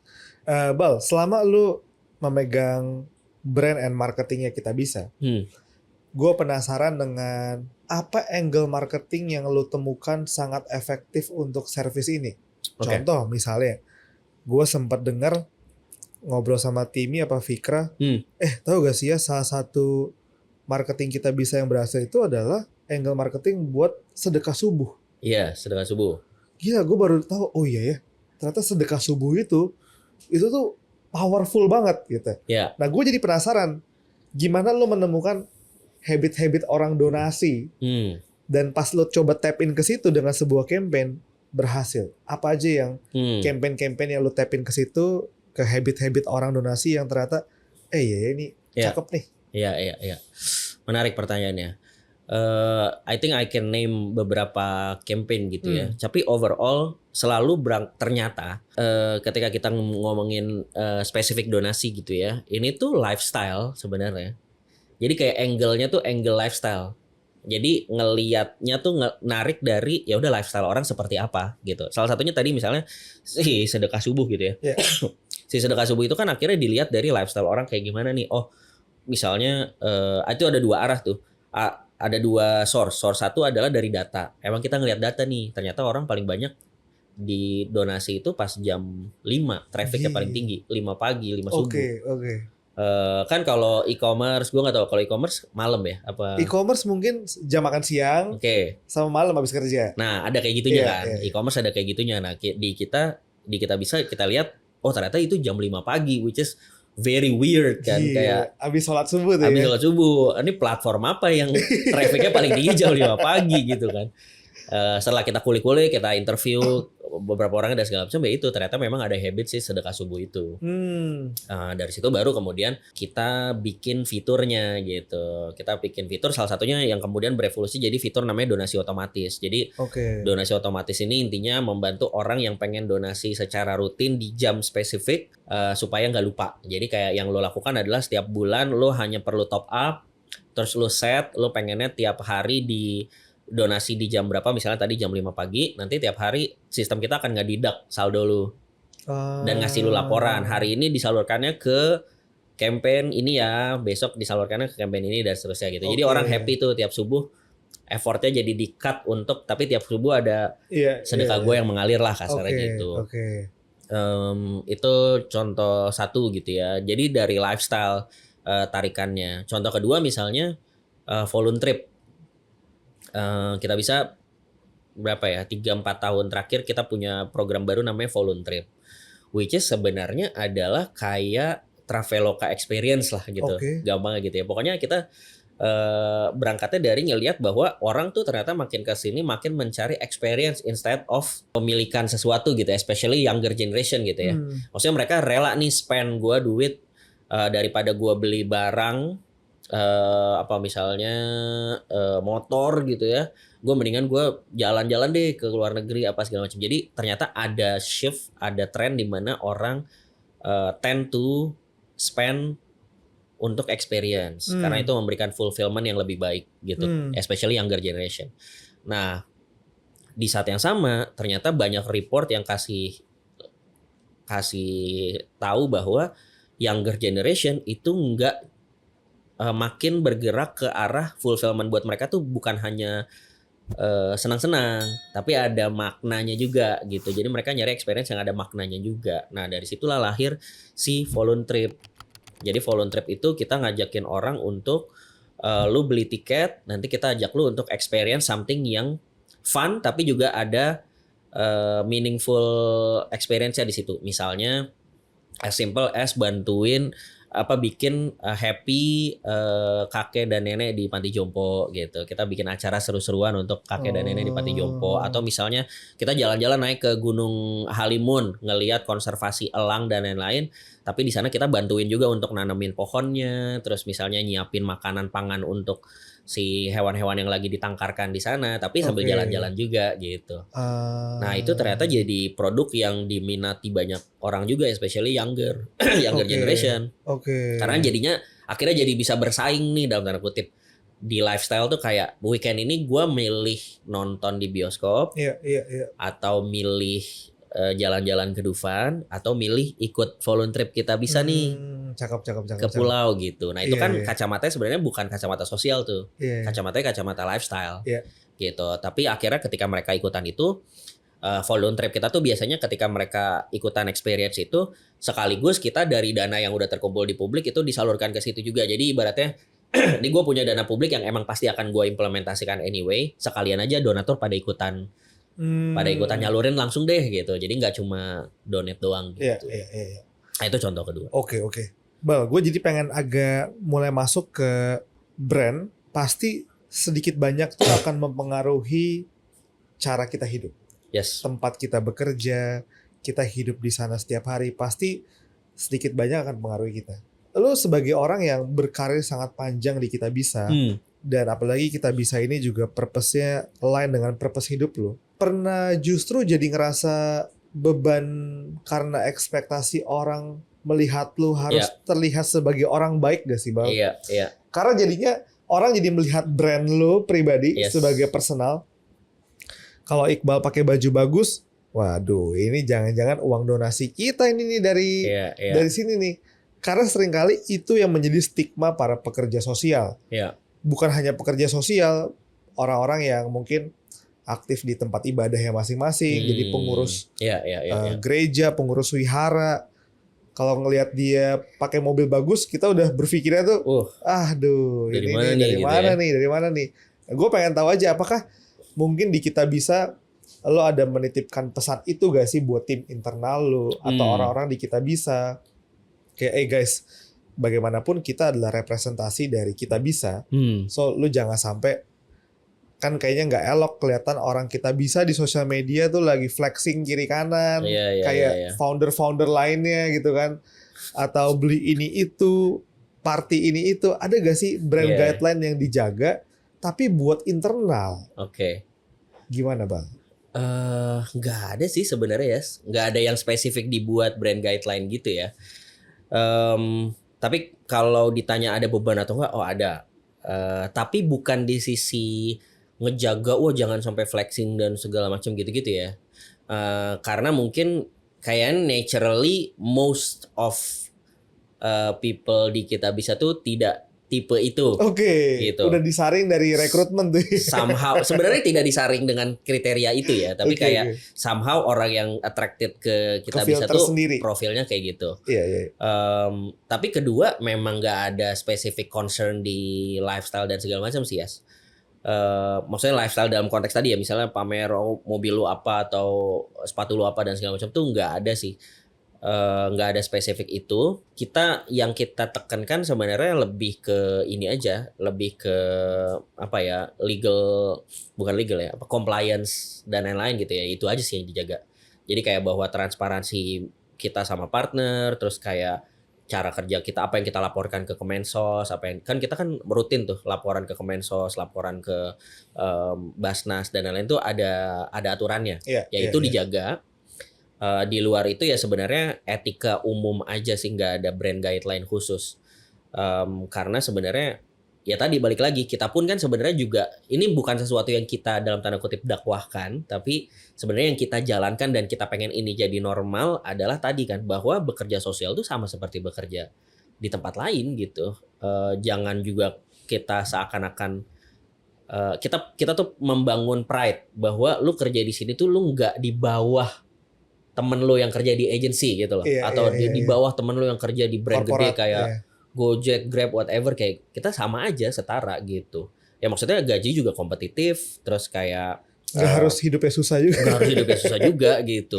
Bal, selama lu memegang brand and marketingnya kita bisa, gue penasaran dengan apa angle marketing yang lu temukan sangat efektif untuk service ini. Contoh misalnya, gue sempat dengar ngobrol sama Timmy apa Fikra, tahu gak sih ya salah satu marketing kita bisa yang berhasil itu adalah angle marketing buat sedekah subuh. Iya, sedekah subuh. Gila, gue baru tahu. Oh iya ya, ternyata sedekah subuh itu tuh powerful banget gitu. Iya. Nah, gue jadi penasaran, gimana lo menemukan habit-habit orang donasi dan pas lo coba tap in ke situ dengan sebuah campaign berhasil. Apa aja yang campaign-campaign yang lo tap in ke situ ke habit-habit orang donasi yang ternyata, ini cakep nih. Iya. Menarik pertanyaannya. I think I can name beberapa campaign gitu ya. Tapi overall selalu ternyata ketika kita ngomongin spesifik donasi gitu ya, ini tuh lifestyle sebenarnya. Jadi kayak angle-nya tuh angle lifestyle. Jadi ngelihatnya tuh narik dari ya udah lifestyle orang seperti apa gitu. Salah satunya tadi misalnya si sedekah subuh gitu ya. Si sedekah subuh itu kan akhirnya dilihat dari lifestyle orang kayak gimana nih. Oh, misalnya itu ada dua arah tuh. Ada dua source. Source satu adalah dari data. Emang kita ngelihat data nih, ternyata orang paling banyak di donasi itu pas jam 5, trafficnya paling tinggi, 5 pagi, 5 subuh. Oke. Kan kalau e-commerce, gue nggak tahu kalau e-commerce malam ya apa? E-commerce mungkin jam makan siang, sama malam habis kerja. Nah ada kayak gitunya kan, e-commerce ada kayak gitunya. Nah di kita bisa kita lihat, oh ternyata itu jam 5 pagi, which is very weird kan, kayak abis sholat subuh tuh abis sholat subuh. Ini platform apa yang trafficnya paling tinggi jam 5 pagi gitu kan. Setelah kita kulik-kulik, kita interview beberapa orang dan segala macam, ya itu ternyata memang ada habit sih sedekah subuh itu. Dari situ baru kemudian kita bikin fiturnya gitu. Kita bikin fitur, salah satunya yang kemudian berevolusi jadi fitur namanya donasi otomatis. Jadi donasi otomatis ini intinya membantu orang yang pengen donasi secara rutin di jam spesifik supaya nggak lupa. Jadi kayak yang lo lakukan adalah setiap bulan lo hanya perlu top up, terus lo set, lo pengennya tiap hari di donasi di jam berapa, misalnya tadi jam 5 pagi, nanti tiap hari sistem kita akan ngedidak saldo lu dan ngasih lu laporan, hari ini disalurkannya ke campaign ini ya, besok disalurkannya ke campaign ini dan seterusnya gitu. Jadi orang happy tuh tiap subuh, effortnya jadi di-cut untuk, tapi tiap subuh ada sedekah gue yang mengalir lah kasarnya gitu. Itu contoh satu gitu ya. Jadi dari lifestyle tarikannya. Contoh kedua misalnya volunteer trip. Kita bisa berapa ya 3-4 tahun terakhir kita punya program baru namanya volunteer trip, which is sebenarnya adalah kayak Traveloka experience lah gitu, gampang gitu ya. Pokoknya kita berangkatnya dari ngelihat bahwa orang tuh ternyata makin ke sini makin mencari experience instead of pemilikan sesuatu gitu, especially younger generation gitu ya. Maksudnya mereka rela nih spend gua duit daripada gua beli barang apa misalnya motor gitu ya. Gue mendingan gue jalan-jalan deh ke luar negeri apa segala macam. Jadi ternyata ada shift, ada tren di mana orang tend to spend untuk experience karena itu memberikan fulfillment yang lebih baik gitu, especially younger generation. Nah, di saat yang sama ternyata banyak report yang kasih tahu bahwa younger generation itu enggak makin bergerak ke arah fulfillment buat mereka tuh bukan hanya senang-senang, tapi ada maknanya juga gitu. Jadi mereka nyari experience yang ada maknanya juga. Nah dari situlah lahir si voluntrip. Jadi voluntrip itu kita ngajakin orang untuk lu beli tiket, nanti kita ajak lu untuk experience something yang fun tapi juga ada meaningful experience-nya di situ. Misalnya as simple as bantuin bikin happy kakek dan nenek di panti jompo gitu. Kita bikin acara seru-seruan untuk kakek dan nenek di panti jompo, atau misalnya kita jalan-jalan naik ke Gunung Halimun ngelihat konservasi elang dan lain-lain, tapi di sana kita bantuin juga untuk nanemin pohonnya, terus misalnya nyiapin makanan pangan untuk si hewan-hewan yang lagi ditangkarkan di sana, tapi sambil jalan-jalan juga gitu. Nah itu ternyata jadi produk yang diminati banyak orang juga, especially younger generation. Karena jadinya akhirnya jadi bisa bersaing nih dalam tanda kutip di lifestyle tuh, kayak weekend ini gue milih nonton di bioskop, atau milih jalan-jalan ke Dufan, atau milih ikut voluntrip kita bisa nih ke pulau gitu. Nah itu kan kacamatanya sebenarnya bukan kacamata sosial tuh, kacamatanya kacamata lifestyle gitu. Tapi akhirnya ketika mereka ikutan itu, voluntrip kita tuh biasanya ketika mereka ikutan experience itu, sekaligus kita dari dana yang udah terkumpul di publik itu disalurkan ke situ juga. Jadi ibaratnya ini gue punya dana publik yang emang pasti akan gue implementasikan anyway, sekalian aja donatur pada ikutan nyalurin langsung deh gitu. Jadi nggak cuma donate doang gitu. Nah itu contoh kedua. Oke. Bal, gue jadi pengen agak mulai masuk ke brand. Pasti sedikit banyak tuh akan mempengaruhi cara kita hidup. Yes. Tempat kita bekerja, kita hidup di sana setiap hari, pasti sedikit banyak akan mempengaruhi kita. Lo sebagai orang yang berkarir sangat panjang di Kitabisa, dan apalagi Kitabisa ini juga purpose-nya align dengan purpose hidup lo, pernah justru jadi ngerasa beban karena ekspektasi orang melihat lo harus terlihat sebagai orang baik gak sih, Bang? Iya. Karena jadinya orang jadi melihat brand lo pribadi sebagai personal. Kalau Iqbal pakai baju bagus, waduh, ini jangan-jangan uang donasi kita ini nih dari sini nih. Karena seringkali itu yang menjadi stigma para pekerja sosial. Bukan hanya pekerja sosial, orang-orang yang mungkin aktif di tempat ibadahnya masing-masing, jadi pengurus gereja, pengurus wihara. Kalau ngelihat dia pakai mobil bagus, kita udah berpikirnya tuh, dari mana nih? Gue pengen tahu aja, apakah mungkin di Kitabisa lo ada menitipkan pesan itu gak sih buat tim internal lo atau orang-orang di Kitabisa? Kayak guys, bagaimanapun kita adalah representasi dari Kitabisa. So lo jangan sampai, kan kayaknya nggak elok kelihatan orang Kitabisa di sosial media tuh lagi flexing kiri kanan, kayak founder-founder lainnya gitu kan, atau beli ini itu, party ini itu. Ada gak sih brand guideline yang dijaga tapi buat internal? Gimana, Bang? Nggak ada sih sebenarnya, nggak ada yang spesifik dibuat brand guideline gitu ya. Tapi kalau ditanya ada beban atau enggak, ada. Tapi bukan di sisi ngejaga, jangan sampai flexing dan segala macam gitu-gitu ya. Karena mungkin kayaknya naturally most of people di Kitabisa tuh tidak tipe itu. Gitu. Udah disaring dari rekrutmen tuh. Somehow sebenarnya tidak disaring dengan kriteria itu ya, tapi somehow orang yang attracted ke Kitabisa tuh sendiri. Profilnya kayak gitu. Tapi kedua, memang nggak ada specific concern di lifestyle dan segala macam sih, maksudnya lifestyle dalam konteks tadi ya, misalnya pamer mobil lu apa atau sepatu lu apa dan segala macam tuh nggak ada sih. nggak ada spesifik itu. Yang kita tekankan sebenarnya lebih ke ini aja, lebih ke apa ya, bukan legal ya, compliance dan lain-lain gitu ya. Itu aja sih yang dijaga. Jadi kayak bahwa transparansi kita sama partner, terus kayak cara kerja kita, apa yang kita laporkan ke Kemensos, kan kita kan rutin tuh laporan ke Kemensos, laporan ke Basnas dan lain-lain tuh ada aturannya, yaitu dijaga. Di luar itu ya sebenarnya etika umum aja sih, nggak ada brand guideline khusus. Karena sebenarnya ya tadi balik lagi, kita pun kan sebenarnya juga ini bukan sesuatu yang kita dalam tanda kutip dakwahkan, tapi sebenarnya yang kita jalankan dan kita pengen ini jadi normal adalah tadi kan, bahwa bekerja sosial tuh sama seperti bekerja di tempat lain gitu. Jangan juga kita seakan-akan kita tuh membangun pride bahwa lu kerja di sini tuh lu nggak di bawah temen lo yang kerja di agency gitu loh, atau di bawah temen lo yang kerja di brand gede kayak Gojek, Grab, whatever, kayak kita sama aja, setara gitu. Ya maksudnya gaji juga kompetitif, terus kayak nggak harus hidupnya susah juga. Nggak harus hidupnya susah juga gitu.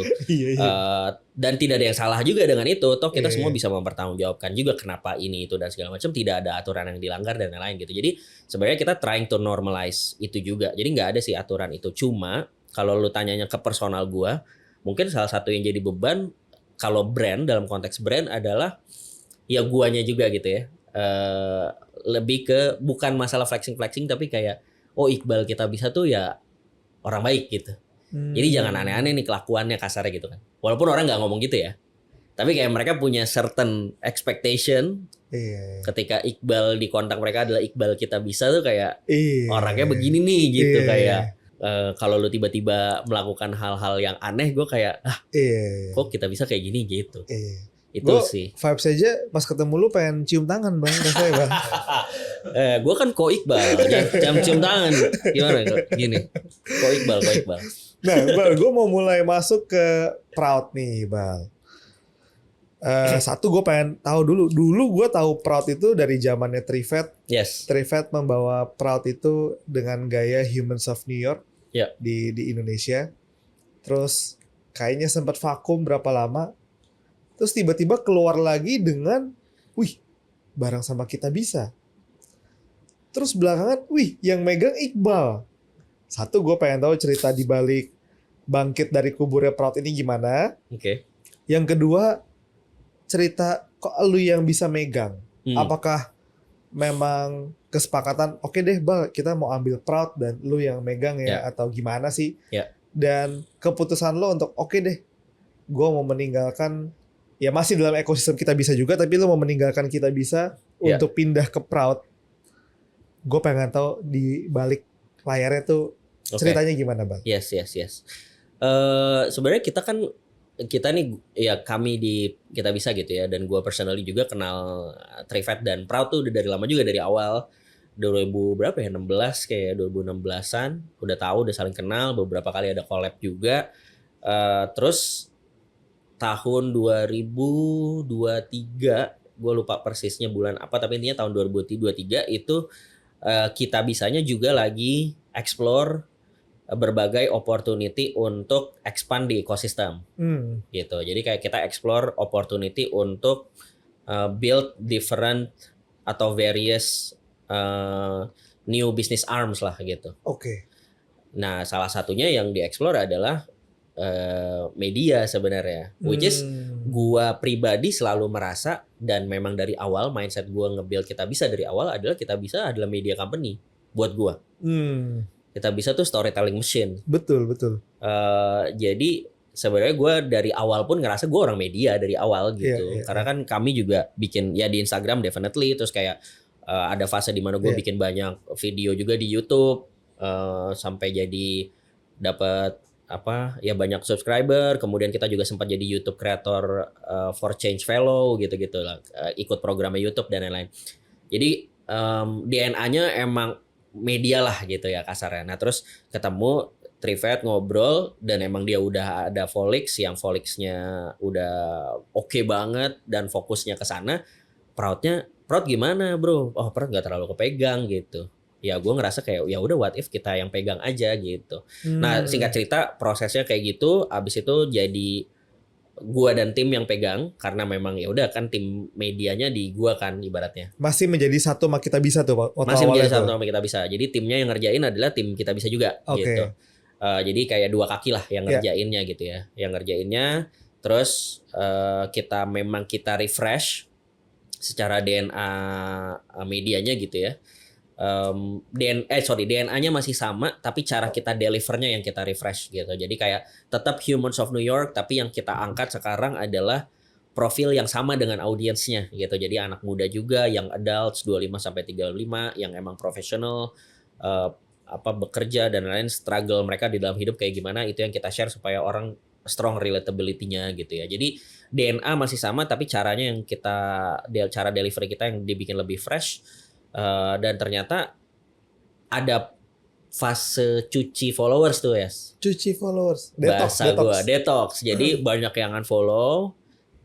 Dan tidak ada yang salah juga dengan itu. Toh kita semua bisa mempertanggungjawabkan juga kenapa ini itu dan segala macam, tidak ada aturan yang dilanggar dan lain-lain gitu. Jadi sebenarnya kita trying to normalize itu juga. Jadi nggak ada sih aturan itu. Cuma kalau lu tanyanya ke personal gua, mungkin salah satu yang jadi beban kalau brand, dalam konteks brand adalah ya guanya juga gitu ya. Lebih ke bukan masalah flexing tapi kayak Iqbal kita bisa tuh ya orang baik gitu. Jadi jangan aneh-aneh nih kelakuannya, kasarnya gitu kan. Walaupun orang nggak ngomong gitu ya. Tapi kayak mereka punya certain expectation. Ketika Iqbal di kontak mereka adalah Iqbal kita bisa tuh kayak orangnya begini nih gitu kayak. Kalau lu tiba-tiba melakukan hal-hal yang aneh, gue kayak kok kita bisa kayak gini gitu. Itu gua sih. Vibes aja pas ketemu lu pengen cium tangan bang, rasanya bang. Gue kan Ko Iqbal, cium tangan gimana gini? Ko Iqbal. Nah, Bal, gue mau mulai masuk ke Proud nih, Bal. Satu gue pengen tahu dulu gue tahu Proud itu dari zamannya Trivet. Yes. Trivet membawa Proud itu dengan gaya Humans of New York di Indonesia. Terus kayaknya sempat vakum berapa lama. Terus tiba-tiba keluar lagi dengan, barang sama kita bisa. Terus belakangan, yang megang Iqbal. Satu, gue pengen tahu cerita di balik bangkit dari kuburnya Proud ini gimana. Oke. Yang kedua, cerita kok lu yang bisa megang. Apakah memang kesepakatan, oke deh Bal, kita mau ambil Proud dan lu yang megang ya, atau gimana sih? Dan keputusan lo untuk oke deh, gue mau meninggalkan, ya masih dalam ekosistem kita bisa juga, tapi lu mau meninggalkan kita bisa untuk pindah ke Proud. Gue pengen tahu di balik layarnya tuh ceritanya gimana Bang? Yes. Sebenarnya kita nih ya, kami di Kita Bisa gitu ya, dan gue personally juga kenal Trivet dan Proud tuh udah dari lama juga, dari awal 2000 berapa ya, 16 kayak 2016an udah tahu, udah saling kenal, beberapa kali ada collab juga. Terus tahun 2023, gue lupa persisnya bulan apa, tapi intinya tahun 2023 itu Kita Bisanya juga lagi explore berbagai opportunity untuk expand di ekosistem gitu. Jadi kayak kita explore opportunity untuk build different atau various new business arms lah gitu. Nah, salah satunya yang di-explore adalah media sebenarnya, which is gua pribadi selalu merasa, dan memang dari awal mindset gua nge-build Kita Bisa dari awal adalah Kita Bisa adalah media company buat gua. Kita Bisa tuh storytelling machine. Betul. Jadi sebenarnya gue dari awal pun ngerasa gue orang media dari awal gitu. Karena kan kami juga bikin ya di Instagram definitely, terus kayak ada fase di mana gue bikin banyak video juga di YouTube, sampai jadi dapat banyak subscriber. Kemudian kita juga sempat jadi YouTube Creator for Change Fellow gitu-gitu lah, ikut programnya YouTube dan lain-lain. Jadi DNA-nya emang media lah gitu ya kasarnya. Nah terus ketemu Trivet, ngobrol, dan emang dia udah ada Volix yang Volixnya udah oke banget dan fokusnya ke sana. Proud gimana bro? Proud nggak terlalu kepegang gitu. Ya gue ngerasa kayak ya udah, what if kita yang pegang aja gitu. Nah singkat cerita prosesnya kayak gitu. Abis itu jadi gua dan tim yang pegang karena memang ya udah kan tim medianya di gua kan ibaratnya. Masih menjadi satu sama kita bisa tuh waktu Masih awalnya menjadi satu tuh. sama kita bisa. Jadi timnya yang ngerjain adalah tim kita bisa juga Oke. gitu. Jadi kayak dua kaki lah yang Ya. ngerjainnya gitu ya. Yang ngerjainnya terus kita refresh secara DNA medianya gitu ya. DNA-nya masih sama tapi cara kita delivernya yang kita refresh gitu. Jadi kayak tetap Humans of New York tapi yang kita angkat sekarang adalah profil yang sama dengan audiensnya gitu. Jadi anak muda juga yang adults 25 sampai 35 yang emang profesional bekerja dan lain struggle mereka di dalam hidup kayak gimana itu yang kita share supaya orang strong relatability-nya gitu ya. Jadi DNA masih sama tapi caranya yang cara delivery kita yang dibikin lebih fresh. Dan ternyata ada fase cuci followers tuh ya. Cuci followers. Detox. Bahasa gue detox. Jadi banyak yang unfollow,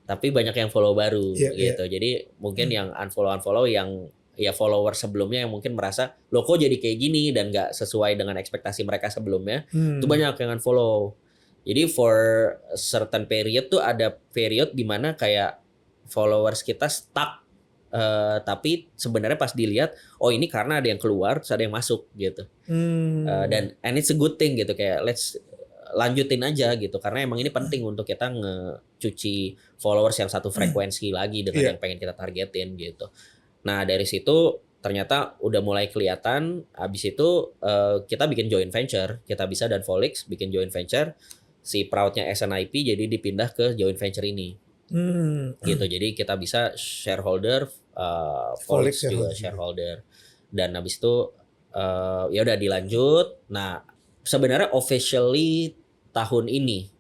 tapi banyak yang follow baru gitu. Jadi mungkin yang unfollow yang ya follower sebelumnya yang mungkin merasa loh kok jadi kayak gini dan nggak sesuai dengan ekspektasi mereka sebelumnya. Itu banyak yang unfollow. Jadi for certain period tuh ada period di mana kayak followers kita stuck. Tapi sebenarnya pas dilihat oh ini karena ada yang keluar terus ada yang masuk gitu dan and it's a good thing gitu kayak let's lanjutin aja gitu karena emang ini penting untuk kita ngecuci followers yang satu frekuensi lagi dengan yang pengen kita targetin gitu. Nah dari situ ternyata udah mulai kelihatan. Abis itu kita bikin joint venture, kita bisa dan Volix bikin joint venture, si Proudnya SNIP jadi dipindah ke joint venture ini. Gitu jadi kita bisa shareholder, Volix juga shareholder dan habis itu ya udah dilanjut. Nah sebenarnya officially tahun ini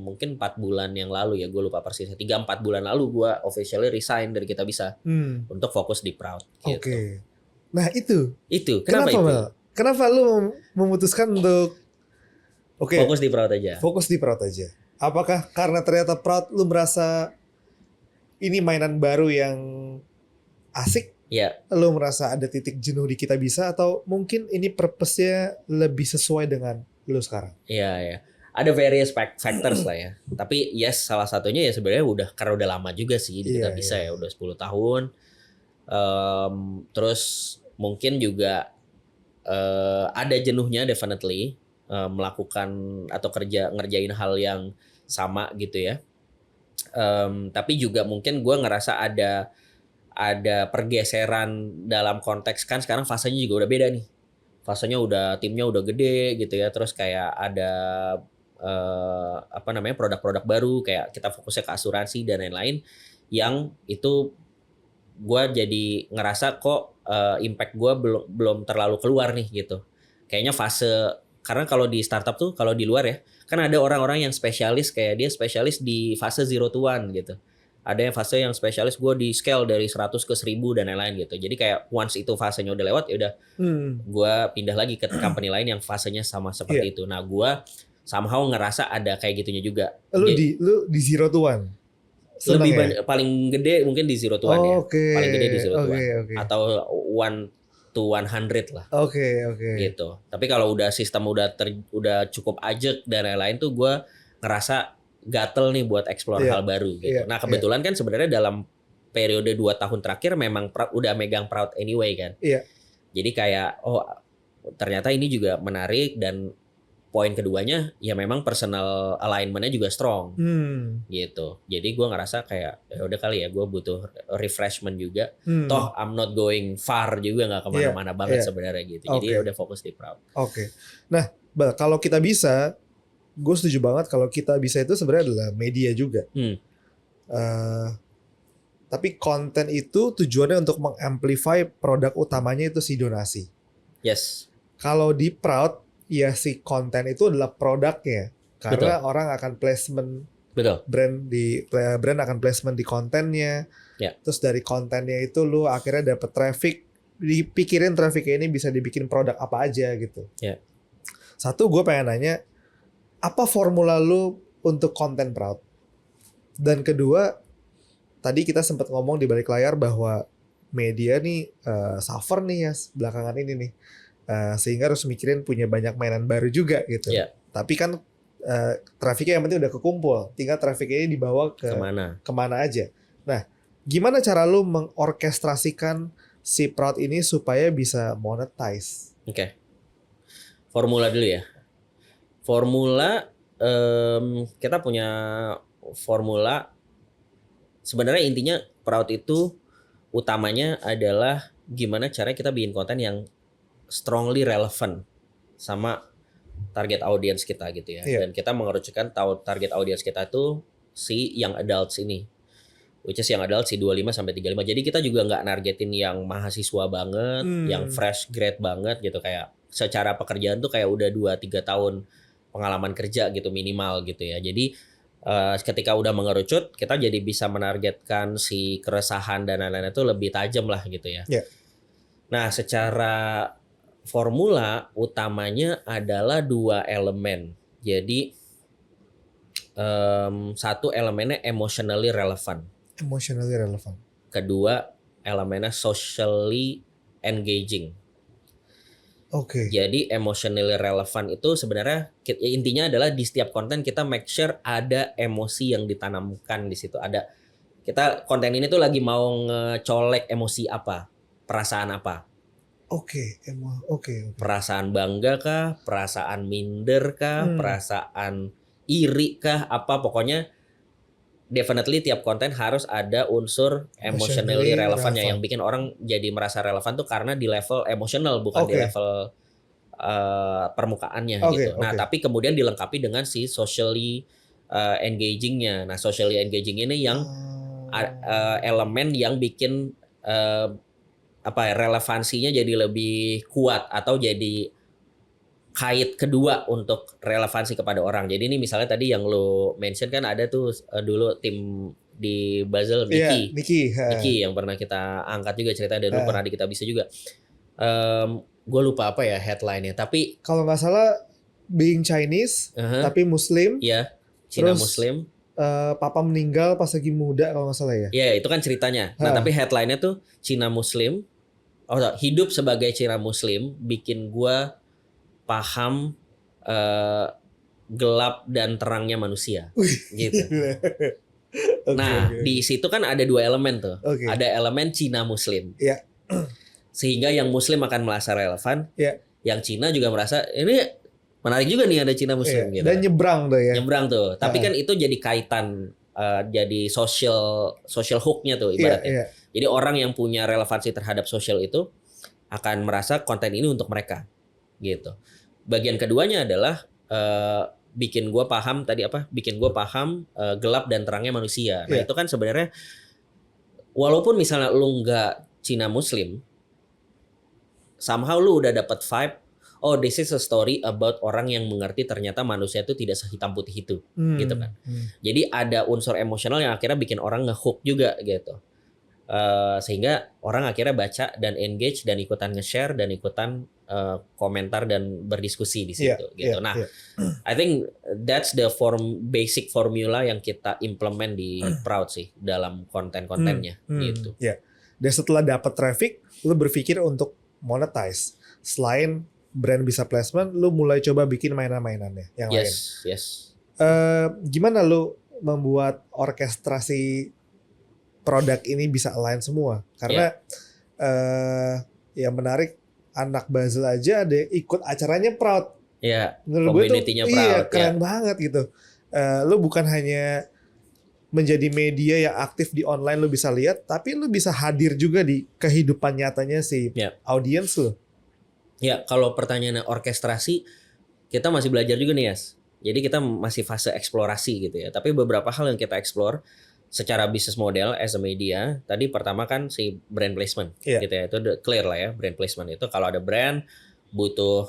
mungkin 4 bulan yang lalu ya gue lupa persisnya 3-4 bulan lalu gue officially resign dari Kita Bisa untuk fokus di Proud gitu. Oke. Nah itu kenapa itu? Mel? Kenapa lu memutuskan untuk fokus di Proud aja? Fokus di Proud aja. Apakah karena ternyata Proud lu merasa ini mainan baru yang asik? Ya. Lu merasa ada titik jenuh di Kita Bisa atau mungkin ini purpose-nya lebih sesuai dengan lu sekarang? Iya. Ada various factors lah ya. Tapi yes salah satunya ya sebenarnya karena udah lama juga sih di Kita Bisa ya udah 10 tahun. Terus mungkin juga ada jenuhnya definitely melakukan atau ngerjain hal yang sama gitu ya. Tapi juga mungkin gue ngerasa ada pergeseran dalam konteks kan sekarang fasenya juga udah beda nih. Fasenya timnya udah gede gitu ya. Terus kayak ada produk-produk baru kayak kita fokusnya ke asuransi dan lain-lain yang itu gue jadi ngerasa kok impact gue belum terlalu keluar nih gitu. Kayaknya karena kalau di startup tuh kalau di luar ya kan ada orang-orang yang spesialis kayak dia spesialis di fase 0 to 1 gitu. Ada yang fase yang spesialis gue di scale dari 100 ke 1000 dan lain-lain gitu. Jadi kayak once itu fasenya udah lewat ya udah gue pindah lagi ke company lain yang fasenya sama seperti itu. Nah gue somehow ngerasa ada kayak gitunya juga. Lu di 0 to 1? Lebih paling gede mungkin di 0 to 1 ya. Paling gede di 0 to 1 atau 1 to 100 lah. Oke. Gitu. Tapi kalau udah sistem udah cukup ajak dan lain-lain tuh gue ngerasa gatel nih buat explore hal baru gitu. Nah, kebetulan kan sebenarnya dalam periode 2 tahun terakhir memang udah megang Proud anyway kan. Jadi kayak ternyata ini juga menarik dan poin keduanya ya memang personal alignment-nya juga strong gitu. Jadi gue ngerasa kayak ya udah kali ya gue butuh refreshment juga. Toh I'm not going far juga nggak kemana-mana banget sebenarnya gitu. Jadi udah fokus di Proud. Nah, kalau Kita Bisa, gue setuju banget kalau Kita Bisa itu sebenarnya adalah media juga. Tapi konten itu tujuannya untuk mengamplify produk utamanya itu si donasi. Yes. Kalau di Proud ya si konten itu adalah produknya karena orang akan placement brand akan placement di kontennya. Terus dari kontennya itu lu akhirnya dapet traffic, dipikirin trafficnya ini bisa dibikin produk apa aja gitu. Satu gue pengen nanya apa formula lu untuk konten Proud? Dan kedua tadi kita sempat ngomong di balik layar bahwa media nih suffer nih ya belakangan ini nih. Sehingga harus mikirin punya banyak mainan baru juga gitu. Tapi kan Trafficnya yang penting udah kekumpul, tinggal trafficnya ini dibawa ke kemana aja. Nah, gimana cara lu mengorkestrasikan si Proud ini supaya bisa monetize? Oke. Formula dulu ya. Formula, kita punya formula. Sebenarnya intinya Proud itu utamanya adalah gimana caranya kita bikin konten yang strongly relevant sama target audience kita gitu ya. Dan kita mengerucutkan target audience kita tuh si young adults ini. Which is young adults si 25 sampai 35. Jadi kita juga nggak nargetin yang mahasiswa banget, yang fresh grade banget gitu, kayak secara pekerjaan tuh kayak udah 2-3 tahun pengalaman kerja gitu minimal gitu ya. Jadi ketika udah mengerucut, kita jadi bisa menargetkan si keresahan dan lain-lain itu lebih tajam lah gitu ya. Nah, secara formula utamanya adalah 2 elemen. Jadi satu elemennya emotionally relevant. Emotionally relevant. Kedua elemennya socially engaging. Oke. Jadi emotionally relevant itu sebenarnya intinya adalah di setiap konten kita make sure ada emosi yang ditanamkan di situ. Ada, kita konten ini tuh lagi mau ngecolek emosi apa, perasaan apa. Oke. Perasaan bangga kah, perasaan minder kah, perasaan iri kah, apa pokoknya definitely tiap konten harus ada unsur emotionally relevant yang bikin orang jadi merasa relevan tuh karena di level emosional bukan di level permukaannya gitu. Nah, tapi kemudian dilengkapi dengan si socially engagingnya. Nah, socially engaging ini yang elemen yang bikin relevansinya jadi lebih kuat atau jadi kait kedua untuk relevansi kepada orang. Jadi ini misalnya tadi yang lo mention kan ada tuh dulu tim di Basel, Niki yang pernah kita angkat juga ceritanya, dan dulu pernah di Kita Bisa juga. Gue lupa apa ya headline-nya, tapi kalau nggak salah being Chinese tapi Muslim. Iya, Cina Muslim. Papa meninggal pas lagi muda kalau nggak salah ya. Iya, itu kan ceritanya. Nah, tapi headline-nya tuh Cina Muslim. Hidup sebagai Cina Muslim bikin gua paham gelap dan terangnya manusia. Gitu. Di situ kan ada 2 elemen tuh. Ada elemen Cina Muslim. Sehingga yang Muslim akan merasa relevan. Yang Cina juga merasa ini menarik juga nih ada Cina Muslim gitu. Dan nyebrang tuh ya. Nyebrang tuh. Tapi kan itu jadi kaitan, jadi social hook-nya tuh ibaratnya. Jadi orang yang punya relevansi terhadap sosial itu akan merasa konten ini untuk mereka gitu. Bagian keduanya adalah bikin gue paham gelap dan terangnya manusia. Nah, itu kan sebenarnya walaupun misalnya lu nggak Cina Muslim, somehow lu udah dapat vibe, oh this is a story about orang yang mengerti ternyata manusia itu tidak sehitam putih itu, gitu kan. Jadi ada unsur emosional yang akhirnya bikin orang ngehook juga gitu. Sehingga orang akhirnya baca dan engage dan ikutan nge-share dan ikutan komentar dan berdiskusi di situ gitu. I think that's the basic formula yang kita implement di Proud sih dalam konten-kontennya gitu. Dan setelah dapat traffic, lu berpikir untuk monetize. Selain brand bisa placement, lu mulai coba bikin mainan-mainannya yang lain. Yes. Gimana lu membuat orkestrasi produk ini bisa align semua? Karena yang menarik, anak Basel aja ada ikut acaranya Proud. Menurut gue tuh Proud, keren banget gitu. Lu bukan hanya menjadi media yang aktif di online, lu bisa lihat, tapi lu bisa hadir juga di kehidupan nyatanya si audiens lu. Ya, kalau pertanyaannya orkestrasi, kita masih belajar juga nih, Yas. Jadi kita masih fase eksplorasi gitu ya. Tapi beberapa hal yang kita explore secara bisnis model as a media, tadi pertama kan si brand placement gitu ya. Itu clear lah ya, brand placement itu kalau ada brand butuh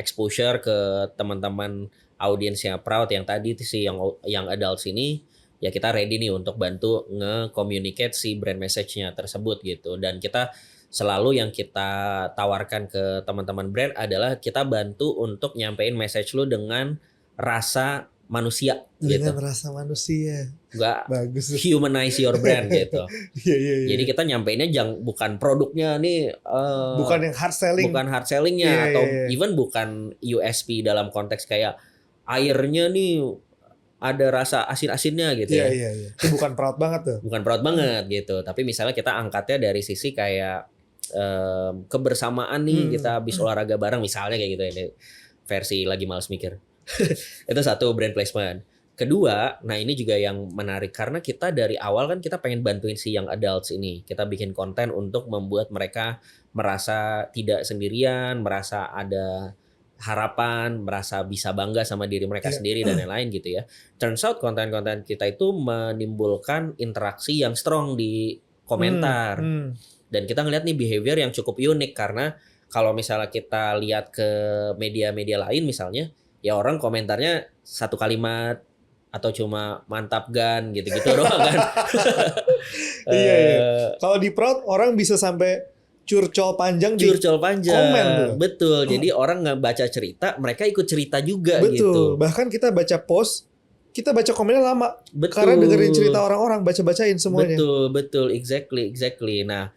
exposure ke teman-teman audiensnya Proud yang tadi si yang adults ini, ya kita ready nih untuk bantu nge-communicate si brand message-nya tersebut gitu. Dan kita selalu yang kita tawarkan ke teman-teman brand adalah kita bantu untuk nyampein message lu dengan rasa manusia dengan gitu. Rasa manusia. Nggak bagus. Humanize your brand gitu. Jadi kita nyampeinnya bukan produknya nih, bukan yang hard selling. Bukan hard sellingnya atau even bukan USP dalam konteks kayak airnya nih ada rasa asin-asinnya gitu ya. Iya. Itu bukan proud banget tuh. Bukan proud banget gitu, tapi misalnya kita angkatnya dari sisi kayak kebersamaan nih, kita habis olahraga bareng misalnya kayak gitu ya, ini versi lagi malas mikir. Itu satu, brand placement. Kedua, nah ini juga yang menarik karena kita dari awal kan kita pengen bantuin si young adults ini. Kita bikin konten untuk membuat mereka merasa tidak sendirian, merasa ada harapan, merasa bisa bangga sama diri mereka sendiri dan lain-lain gitu ya. Turns out konten-konten kita itu menimbulkan interaksi yang strong di komentar. Dan kita ngeliat nih behavior yang cukup unik karena kalau misalnya kita lihat ke media-media lain misalnya, ya orang komentarnya satu kalimat atau cuma mantap gan gitu-gitu doang kan. Iya. Kalau di Proud orang bisa sampai curcol panjang komen tuh. Betul. Jadi orang nggak baca cerita, mereka ikut cerita juga Betul. gitu. Bahkan kita baca post, kita baca komennya lama. Betul. Karena dengerin cerita orang-orang, baca-bacain semuanya. Betul. Exactly. Nah,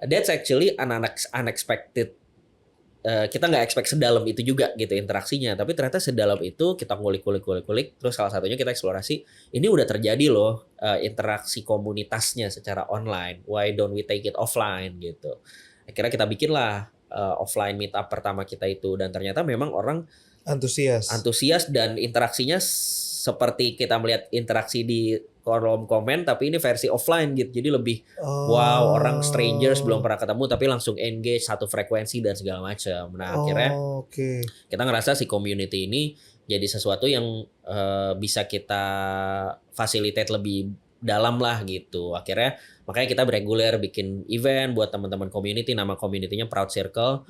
that's actually an unexpected. Kita nggak expect sedalam itu juga gitu interaksinya, tapi ternyata sedalam itu kita ngulik. Terus salah satunya kita eksplorasi, ini udah terjadi loh interaksi komunitasnya secara online. Why don't we take it offline gitu? Akhirnya kita bikinlah offline meetup pertama kita itu, dan ternyata memang orang antusias dan interaksinya seperti kita melihat interaksi di kolom komen, tapi ini versi offline gitu. Jadi lebih wow, orang strangers belum pernah ketemu tapi langsung engage, satu frekuensi dan segala macam. Nah, akhirnya kita ngerasa si community ini jadi sesuatu yang bisa kita facilitate lebih dalam lah gitu. Akhirnya makanya kita reguler bikin event buat teman-teman community, nama community-nya Proud Circle.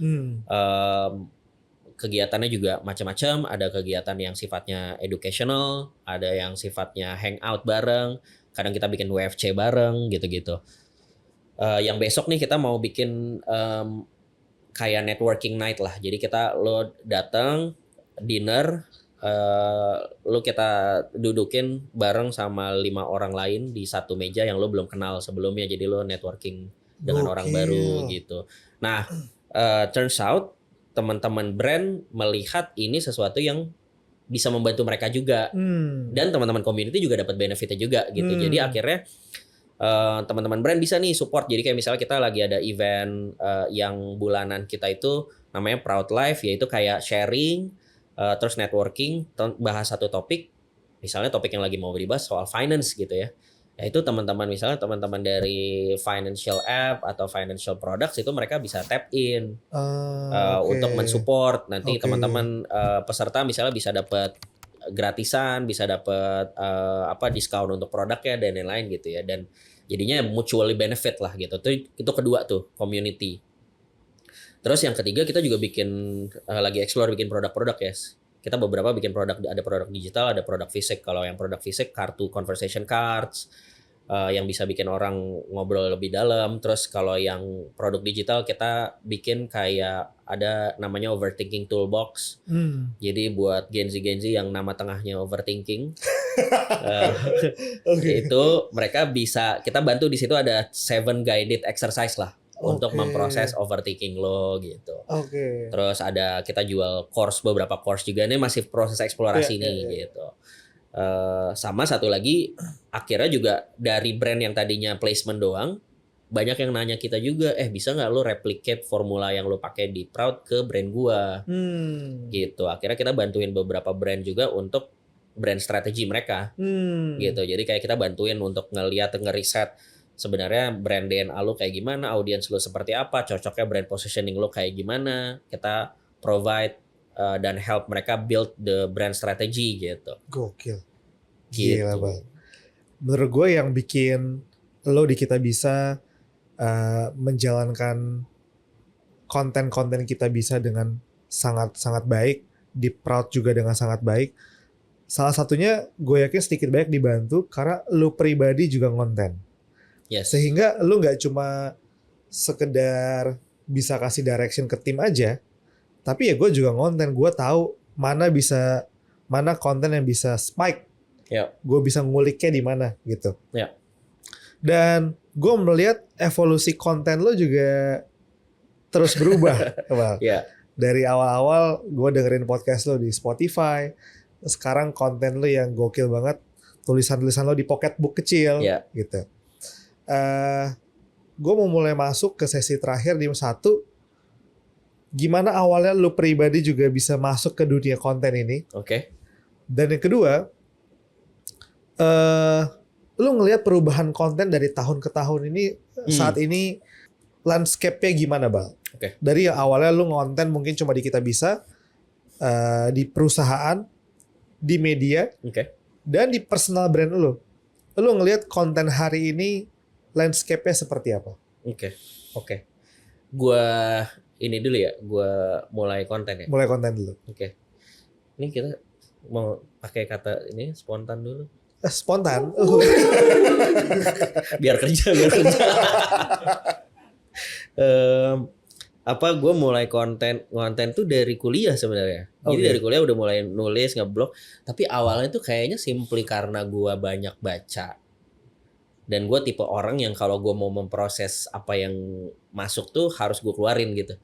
Kegiatannya juga macam-macam, ada kegiatan yang sifatnya educational, ada yang sifatnya hangout bareng, kadang kita bikin WFC bareng gitu-gitu. Yang besok nih kita mau bikin kayak networking night lah. Jadi lo datang dinner, lo kita dudukin bareng sama 5 orang lain di satu meja yang lo belum kenal sebelumnya. Jadi lo networking dengan orang baru gitu. Nah, turns out teman-teman brand melihat ini sesuatu yang bisa membantu mereka juga, dan teman-teman community juga dapat benefitnya juga gitu. Jadi akhirnya teman-teman brand bisa nih support. Jadi kayak misalnya kita lagi ada event yang bulanan kita itu namanya Proud Life, yaitu kayak sharing terus networking, bahas satu topik. Misalnya topik yang lagi mau dibahas soal finance gitu ya. Ya itu teman-teman dari financial app atau financial products itu mereka bisa tap in untuk mensupport. Nanti teman-teman peserta misalnya bisa dapat gratisan, bisa dapat diskon untuk produknya dan lain-lain gitu ya. Dan jadinya mutually benefit lah gitu. Itu kedua tuh, community. Terus yang ketiga kita juga lagi explore bikin produk-produk ya. Kita beberapa bikin produk, ada produk digital, ada produk fisik. Kalau yang produk fisik, kartu conversation cards, yang bisa bikin orang ngobrol lebih dalam. Terus kalau yang produk digital kita bikin kayak ada namanya overthinking toolbox. Jadi buat Gen Z yang nama tengahnya overthinking, itu mereka bisa, kita bantu di situ ada 7 guided exercise lah. Untuk memproses overthinking lo gitu. Terus kita jual beberapa course juga, ini masih proses eksplorasi gitu. Sama satu lagi, akhirnya juga dari brand yang tadinya placement doang, banyak yang nanya kita juga, bisa nggak lo replicate formula yang lo pakai di Proud ke brand gua, gitu. Akhirnya kita bantuin beberapa brand juga untuk brand strategi mereka, gitu. Jadi kayak kita bantuin untuk ngeriset sebenarnya brand DNA lo kayak gimana, audiens lo seperti apa, cocoknya brand positioning lo kayak gimana. Kita provide dan help mereka build the brand strategy gitu. Gokil. Gitu. Gila banget. Menurut gue yang bikin lo di Kita Bisa menjalankan konten-konten Kita Bisa dengan sangat-sangat baik, di Proud juga dengan sangat baik. Salah satunya gue yakin sedikit banyak dibantu karena lo pribadi juga ngonten. Yes. Sehingga lu gak cuma sekedar bisa kasih direction ke tim aja, tapi ya gue juga ngonten. Gue tahu mana konten yang bisa spike. Gue bisa nguliknya di mana gitu. Dan gue melihat evolusi konten lu juga terus berubah. Dari awal-awal gue dengerin podcast lo di Spotify, sekarang konten lu yang gokil banget, tulisan-tulisan lo di pocketbook kecil Ya. gitu. Gue mau mulai masuk ke sesi terakhir di satu. Gimana awalnya lu pribadi juga bisa masuk ke dunia konten ini? Oke. Dan yang kedua, lu ngelihat perubahan konten dari tahun ke tahun ini saat ini landscape-nya gimana, Bal? Oke. Dari yang awalnya lu ngonten mungkin cuma di Kita Bisa, di perusahaan, di media, Oke. dan di personal brand lu. Lu ngelihat konten hari ini landscape-nya seperti apa? Oke. Gua ini dulu ya, gua mulai konten ya. Mulai konten dulu. Oke. Ini kita mau pakai kata ini spontan dulu. Spontan. Biar kerja. Gue mulai konten tuh dari kuliah sebenarnya. Jadi dari kuliah udah mulai nulis, ngeblog. Tapi awalnya tuh kayaknya simply karena gue banyak baca. Dan gue tipe orang yang kalau gue mau memproses apa yang masuk tuh harus gue keluarin gitu.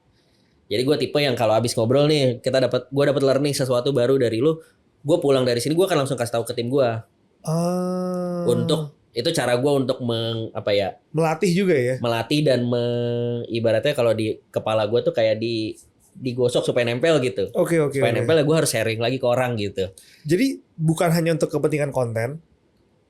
Jadi gue tipe yang kalau abis ngobrol nih, gue dapat learning sesuatu baru dari lu, gue pulang dari sini gue akan langsung kasih tahu ke tim gue. Untuk itu cara gue untuk melatih juga ya. Melatih dan ibaratnya kalau di kepala gue tuh kayak digosok supaya nempel gitu. Oke. Supaya nempel ya gue harus sharing lagi ke orang gitu. Jadi bukan hanya untuk kepentingan konten,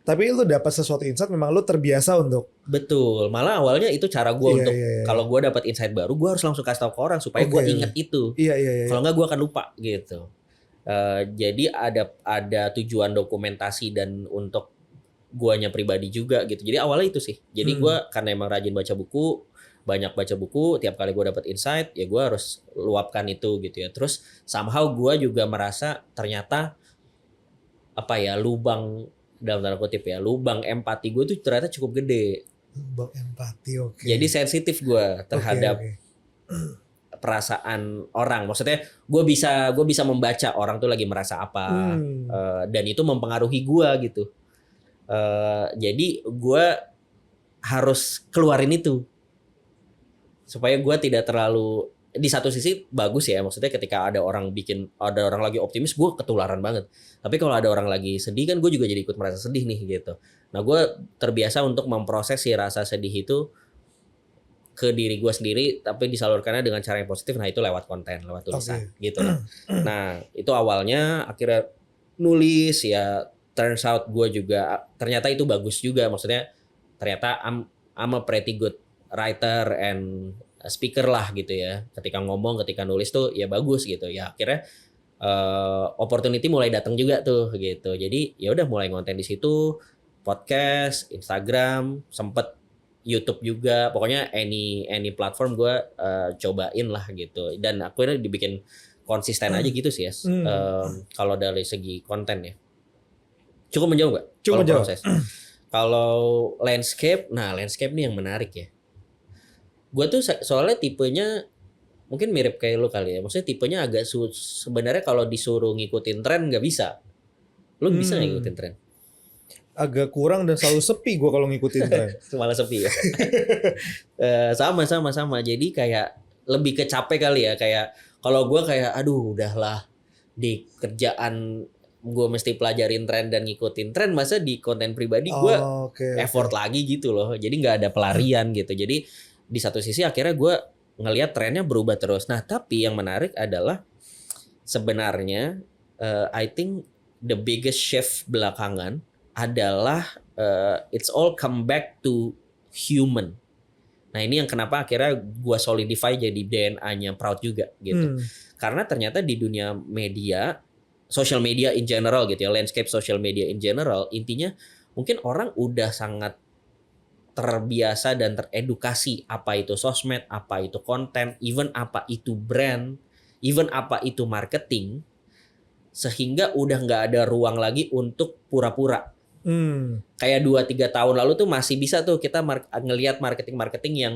tapi lu dapat sesuatu insight, memang lu terbiasa untuk. Betul. Malah awalnya itu cara gue untuk kalau gue dapat insight baru, gue harus langsung kasih tahu ke orang supaya gue inget itu. Iya. Kalau nggak gue akan lupa gitu. Jadi ada tujuan dokumentasi dan untuk guanya pribadi juga gitu. Jadi awalnya itu sih. Jadi gue karena emang rajin baca buku, banyak baca buku, tiap kali gue dapat insight ya gue harus luapkan itu gitu ya. Terus somehow gue juga merasa ternyata lubang dalam tanda kutip ya, lubang empati gue tuh ternyata cukup gede. Lubang empati, oke. Jadi sensitif gue terhadap perasaan orang. Maksudnya gue bisa membaca orang tuh lagi merasa apa, dan itu mempengaruhi gue gitu. Jadi gue harus keluarin itu supaya gue tidak terlalu. Di satu sisi bagus ya, maksudnya ketika ada orang lagi optimis, gue ketularan banget. Tapi kalau ada orang lagi sedih kan gue juga jadi ikut merasa sedih nih gitu. Nah gue terbiasa untuk memproses si rasa sedih itu ke diri gue sendiri, tapi disalurkannya dengan cara yang positif. Nah itu lewat konten, lewat tulisan gitu. Nah itu awalnya akhirnya nulis ya, turns out gue juga ternyata itu bagus juga. Maksudnya ternyata I'm a pretty good writer and speaker lah gitu ya. Ketika ngomong, ketika nulis tuh ya bagus gitu. Ya akhirnya opportunity mulai datang juga tuh gitu. Jadi ya udah mulai ngonten di situ, podcast, Instagram, sempet YouTube juga. Pokoknya any platform gue cobain lah gitu. Dan akhirnya dibikin konsisten aja gitu sih ya. Kalau dari segi konten ya. Cukup menjawab gak? Cukup menjawab. Kalau landscape nih yang menarik ya. Gue tuh soalnya tipenya mungkin mirip kayak lu kali ya. Maksudnya tipenya agak sebenarnya kalau disuruh ngikutin tren nggak bisa. Lu bisa nggak ngikutin tren? Agak kurang dan selalu sepi gue kalau ngikutin tren. Malah sepi ya. Sama. Jadi kayak lebih kecapek kali ya. Kayak kalau gue kayak aduh udahlah, di kerjaan gue mesti pelajarin tren dan ngikutin tren, masa di konten pribadi gue effort lagi gitu loh. Jadi nggak ada pelarian gitu. Jadi di satu sisi akhirnya gue ngelihat trennya berubah terus. Nah tapi yang menarik adalah sebenarnya I think the biggest shift belakangan adalah it's all come back to human. Nah ini yang kenapa akhirnya gue solidify jadi DNA-nya Proud juga gitu. Karena ternyata di dunia media, social media in general gitu ya, landscape social media in general, intinya mungkin orang udah sangat terbiasa dan teredukasi apa itu sosmed, apa itu konten, even apa itu brand, even apa itu marketing, sehingga udah nggak ada ruang lagi untuk pura-pura. Kayak 2-3 tahun lalu tuh masih bisa tuh kita ngelihat marketing yang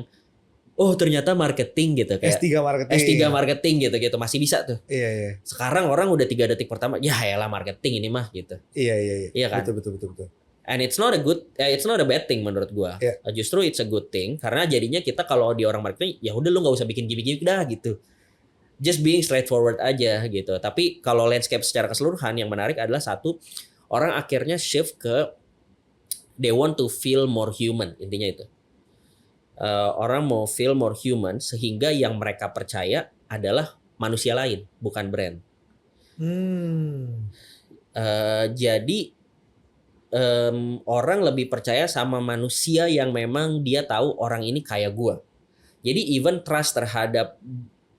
ternyata marketing gitu, kayak S3 marketing gitu masih bisa tuh. Iya. Sekarang orang udah 3 detik pertama ya elah marketing ini mah gitu. Iya kan? Betul. And it's not a bad thing menurut gua. Yeah. Justru it's a good thing karena jadinya kita kalau di orang marketing ya udah lu nggak usah bikin gimmick dah gitu. just being straightforward aja gitu. Tapi kalau landscape secara keseluruhan yang menarik adalah satu, orang akhirnya shift ke they want to feel more human, intinya itu. Orang mau feel more human sehingga yang mereka percaya adalah manusia lain, bukan brand. Jadi orang lebih percaya sama manusia yang memang dia tahu orang ini kayak gua. Jadi even trust terhadap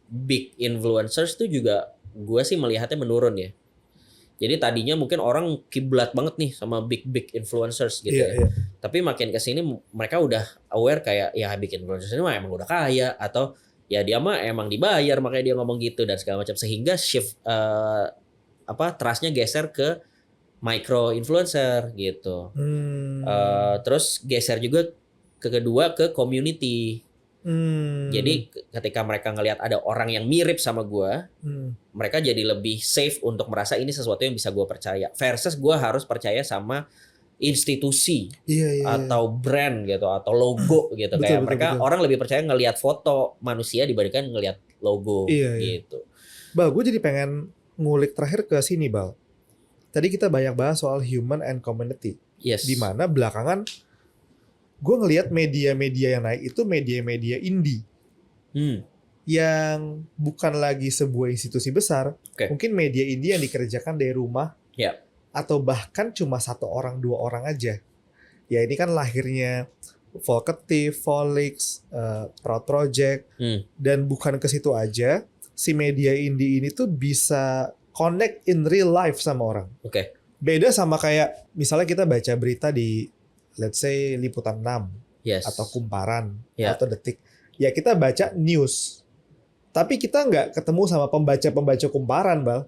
big influencers itu juga gua sih melihatnya menurun ya. Jadi tadinya mungkin orang kiblat banget nih sama big influencers gitu ya. Tapi makin kesini mereka udah aware kayak ya big influencers ini mah emang udah kaya atau ya dia mah emang dibayar makanya dia ngomong gitu dan segala macam sehingga shift trustnya geser ke micro influencer gitu. Terus geser juga kedua ke community. Jadi ketika mereka ngelihat ada orang yang mirip sama gue, mereka jadi lebih safe untuk merasa ini sesuatu yang bisa gue percaya. Versus gue harus percaya sama institusi atau brand gitu atau logo gitu. Kayak mereka orang lebih percaya ngelihat foto manusia dibandingkan ngelihat logo gitu. Bal, gue jadi pengen ngulik terakhir ke sini, Bal. Tadi kita banyak bahas soal human and community. Yes. Di mana belakangan gue ngelihat media-media yang naik itu media-media indie. Yang bukan lagi sebuah institusi besar. Mungkin media indie yang dikerjakan dari rumah. Atau bahkan cuma 1 orang 2 orang aja. Ya ini kan lahirnya Volkative, Volix, Proud Project. Dan bukan ke situ aja. Si media indie ini tuh bisa connect in real life sama orang. Beda sama kayak misalnya kita baca berita di let's say Liputan 6 atau Kumparan atau Detik. Ya kita baca news. Tapi kita nggak ketemu sama pembaca-pembaca Kumparan, Bal.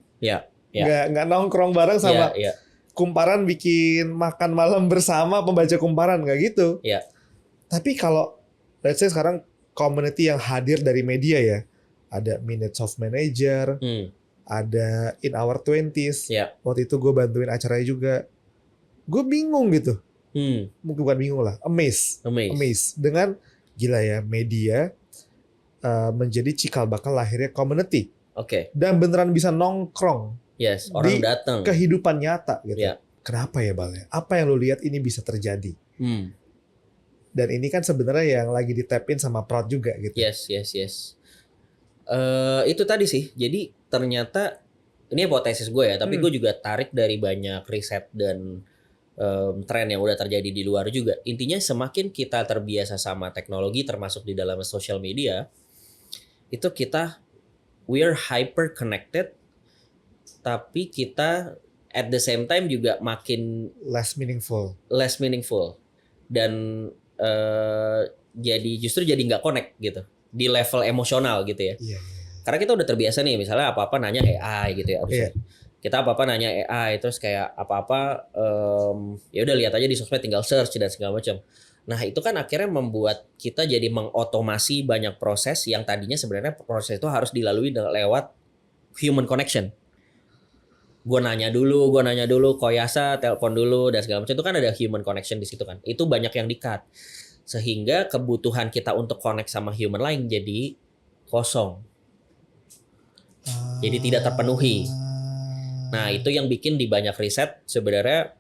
Nggak nongkrong bareng sama Kumparan bikin makan malam bersama pembaca Kumparan, nggak gitu. Tapi kalau let's say sekarang community yang hadir dari media ya, ada Minutes of Manager, ada In Our 20s. Waktu itu gue bantuin acaranya juga. Gue bingung gitu. Mungkin bukan bingung lah, amazed dengan gila ya media menjadi cikal bakal lahirnya community. Dan beneran bisa nongkrong. Orang datang. Kehidupan nyata gitu. Kenapa ya, Bal? Apa yang lu lihat ini bisa terjadi? Dan ini kan sebenarnya yang lagi ditapin sama Proud juga gitu. Yes. Itu tadi sih. Jadi ternyata ini hipotesis gue ya, tapi gue juga tarik dari banyak riset dan tren yang udah terjadi di luar juga. Intinya semakin kita terbiasa sama teknologi termasuk di dalam social media, itu we are hyper connected, tapi kita at the same time juga makin less meaningful dan justru jadi nggak connect gitu di level emosional gitu ya. Karena kita udah terbiasa nih misalnya apa-apa nanya AI gitu ya. Kita apa-apa nanya AI terus kayak apa-apa ya udah lihat aja di sosmed tinggal search dan segala macam. Nah, itu kan akhirnya membuat kita jadi mengotomasi banyak proses yang tadinya sebenarnya proses itu harus dilalui lewat human connection. Gue nanya dulu, koyasa, telepon dulu dan segala macam itu kan ada human connection di situ kan. Itu banyak yang di-cut. Sehingga kebutuhan kita untuk connect sama human lain jadi kosong. Jadi tidak terpenuhi. Nah, itu yang bikin di banyak riset sebenarnya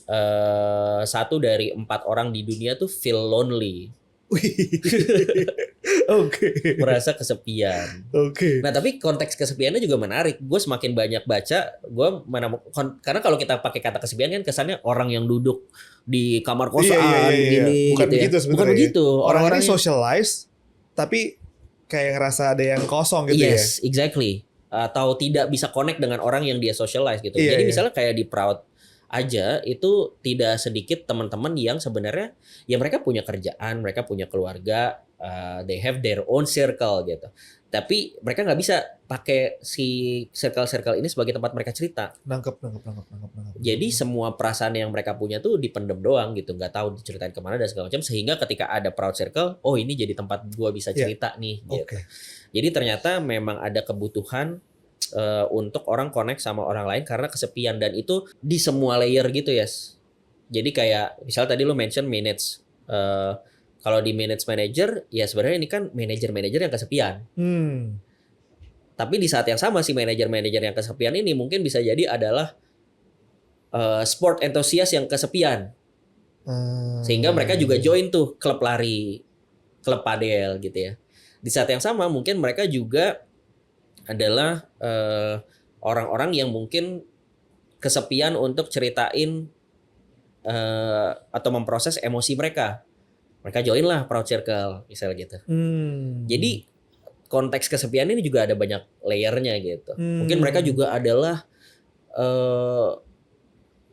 1 dari 4 orang di dunia tuh feel lonely. Merasa kesepian. Nah, tapi konteks kesepiannya juga menarik. Gue semakin banyak baca, karena kalau kita pakai kata kesepian kan kesannya orang yang duduk di kamar kosan gini. Bukan gitu begitu ya. sebenarnya. Bukan begitu. Orang ini socialize, tapi kayak ngerasa ada yang kosong gitu ya. Yes, exactly. Atau tidak bisa connect dengan orang yang dia socialize gitu. Jadi misalnya kayak di Proud aja itu tidak sedikit teman-teman yang sebenarnya ya mereka punya kerjaan, mereka punya keluarga, they have their own circle gitu. Tapi mereka nggak bisa pakai si circle ini sebagai tempat mereka cerita. Nangkep. Jadi semua perasaan yang mereka punya tuh dipendem doang gitu, nggak tahu diceritain kemana dan segala macam. Sehingga ketika ada Proud Circle, oh ini jadi tempat gua bisa cerita nih. Gitu. Jadi ternyata memang ada kebutuhan untuk orang connect sama orang lain karena kesepian dan itu di semua layer gitu ya. Jadi kayak misal tadi lu mention minutes. Kalau di Minutes Manager ya sebenarnya ini kan manajer yang kesepian. Tapi di saat yang sama si manajer-manajer yang kesepian ini mungkin bisa jadi adalah sport enthusiast yang kesepian. Sehingga mereka juga join tuh klub lari, klub padel gitu ya. Di saat yang sama mungkin mereka juga adalah orang-orang yang mungkin kesepian untuk ceritain atau memproses emosi mereka. Mereka join lah Proud Circle misalnya gitu. Jadi konteks kesepian ini juga ada banyak layernya gitu. Mungkin mereka juga adalah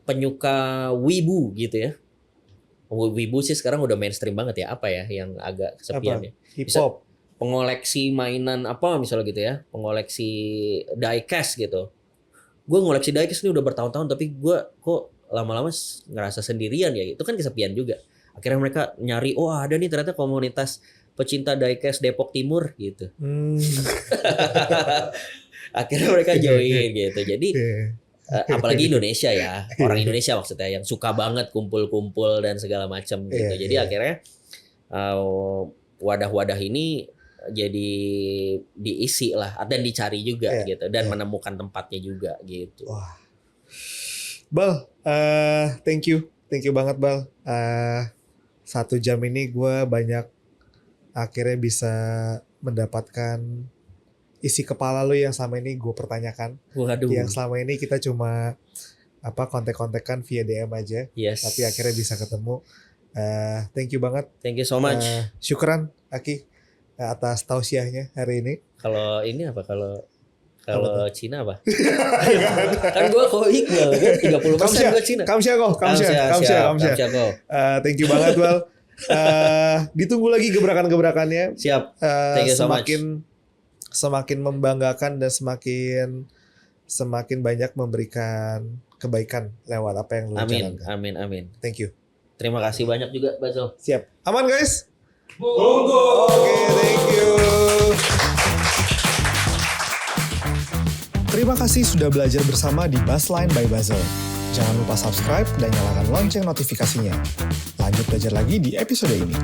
penyuka wibu gitu ya. Wibu sih sekarang udah mainstream banget ya. Apa ya yang agak kesepian ya? Hip hop. Pengoleksi mainan apa misalnya gitu ya. Pengoleksi diecast gitu. Gue ngoleksi diecast ini udah bertahun-tahun tapi gue kok lama-lama ngerasa sendirian ya. Itu kan kesepian juga. Akhirnya mereka nyari, oh ada nih ternyata komunitas pecinta diecast Depok Timur gitu. Akhirnya mereka join gitu. Jadi apalagi Indonesia ya, orang Indonesia maksudnya yang suka banget kumpul-kumpul dan segala macam gitu. Jadi akhirnya wadah-wadah ini jadi diisi lah dan dicari juga gitu dan menemukan tempatnya juga gitu. Wah. Bal, thank you banget Bal. 1 jam ini gue banyak akhirnya bisa mendapatkan isi kepala lu yang selama ini gue pertanyakan. Waduh. Yang selama ini kita cuma kontek-kontekan via DM aja. Yes. Tapi akhirnya bisa ketemu. Thank you banget. Thank you so much. Syukran Aki atas tausiahnya hari ini. Kalau ini apa? Kalau Cina apa? Kan gue kok Iqbal kan 30% gue Cina. Kamsia. Thank you banget Bal. Ditunggu lagi gebrakan-gebrakannya. Siap. Thank you so much. Semakin membanggakan dan semakin banyak memberikan kebaikan lewat apa yang lu jalankan. Amin. Thank you. Terima kasih banyak juga Basil. Siap. Aman guys? Oke, thank you. Terima kasih sudah belajar bersama di Buzzline by Basil. Jangan lupa subscribe dan nyalakan lonceng notifikasinya. Lanjut belajar lagi di episode ini.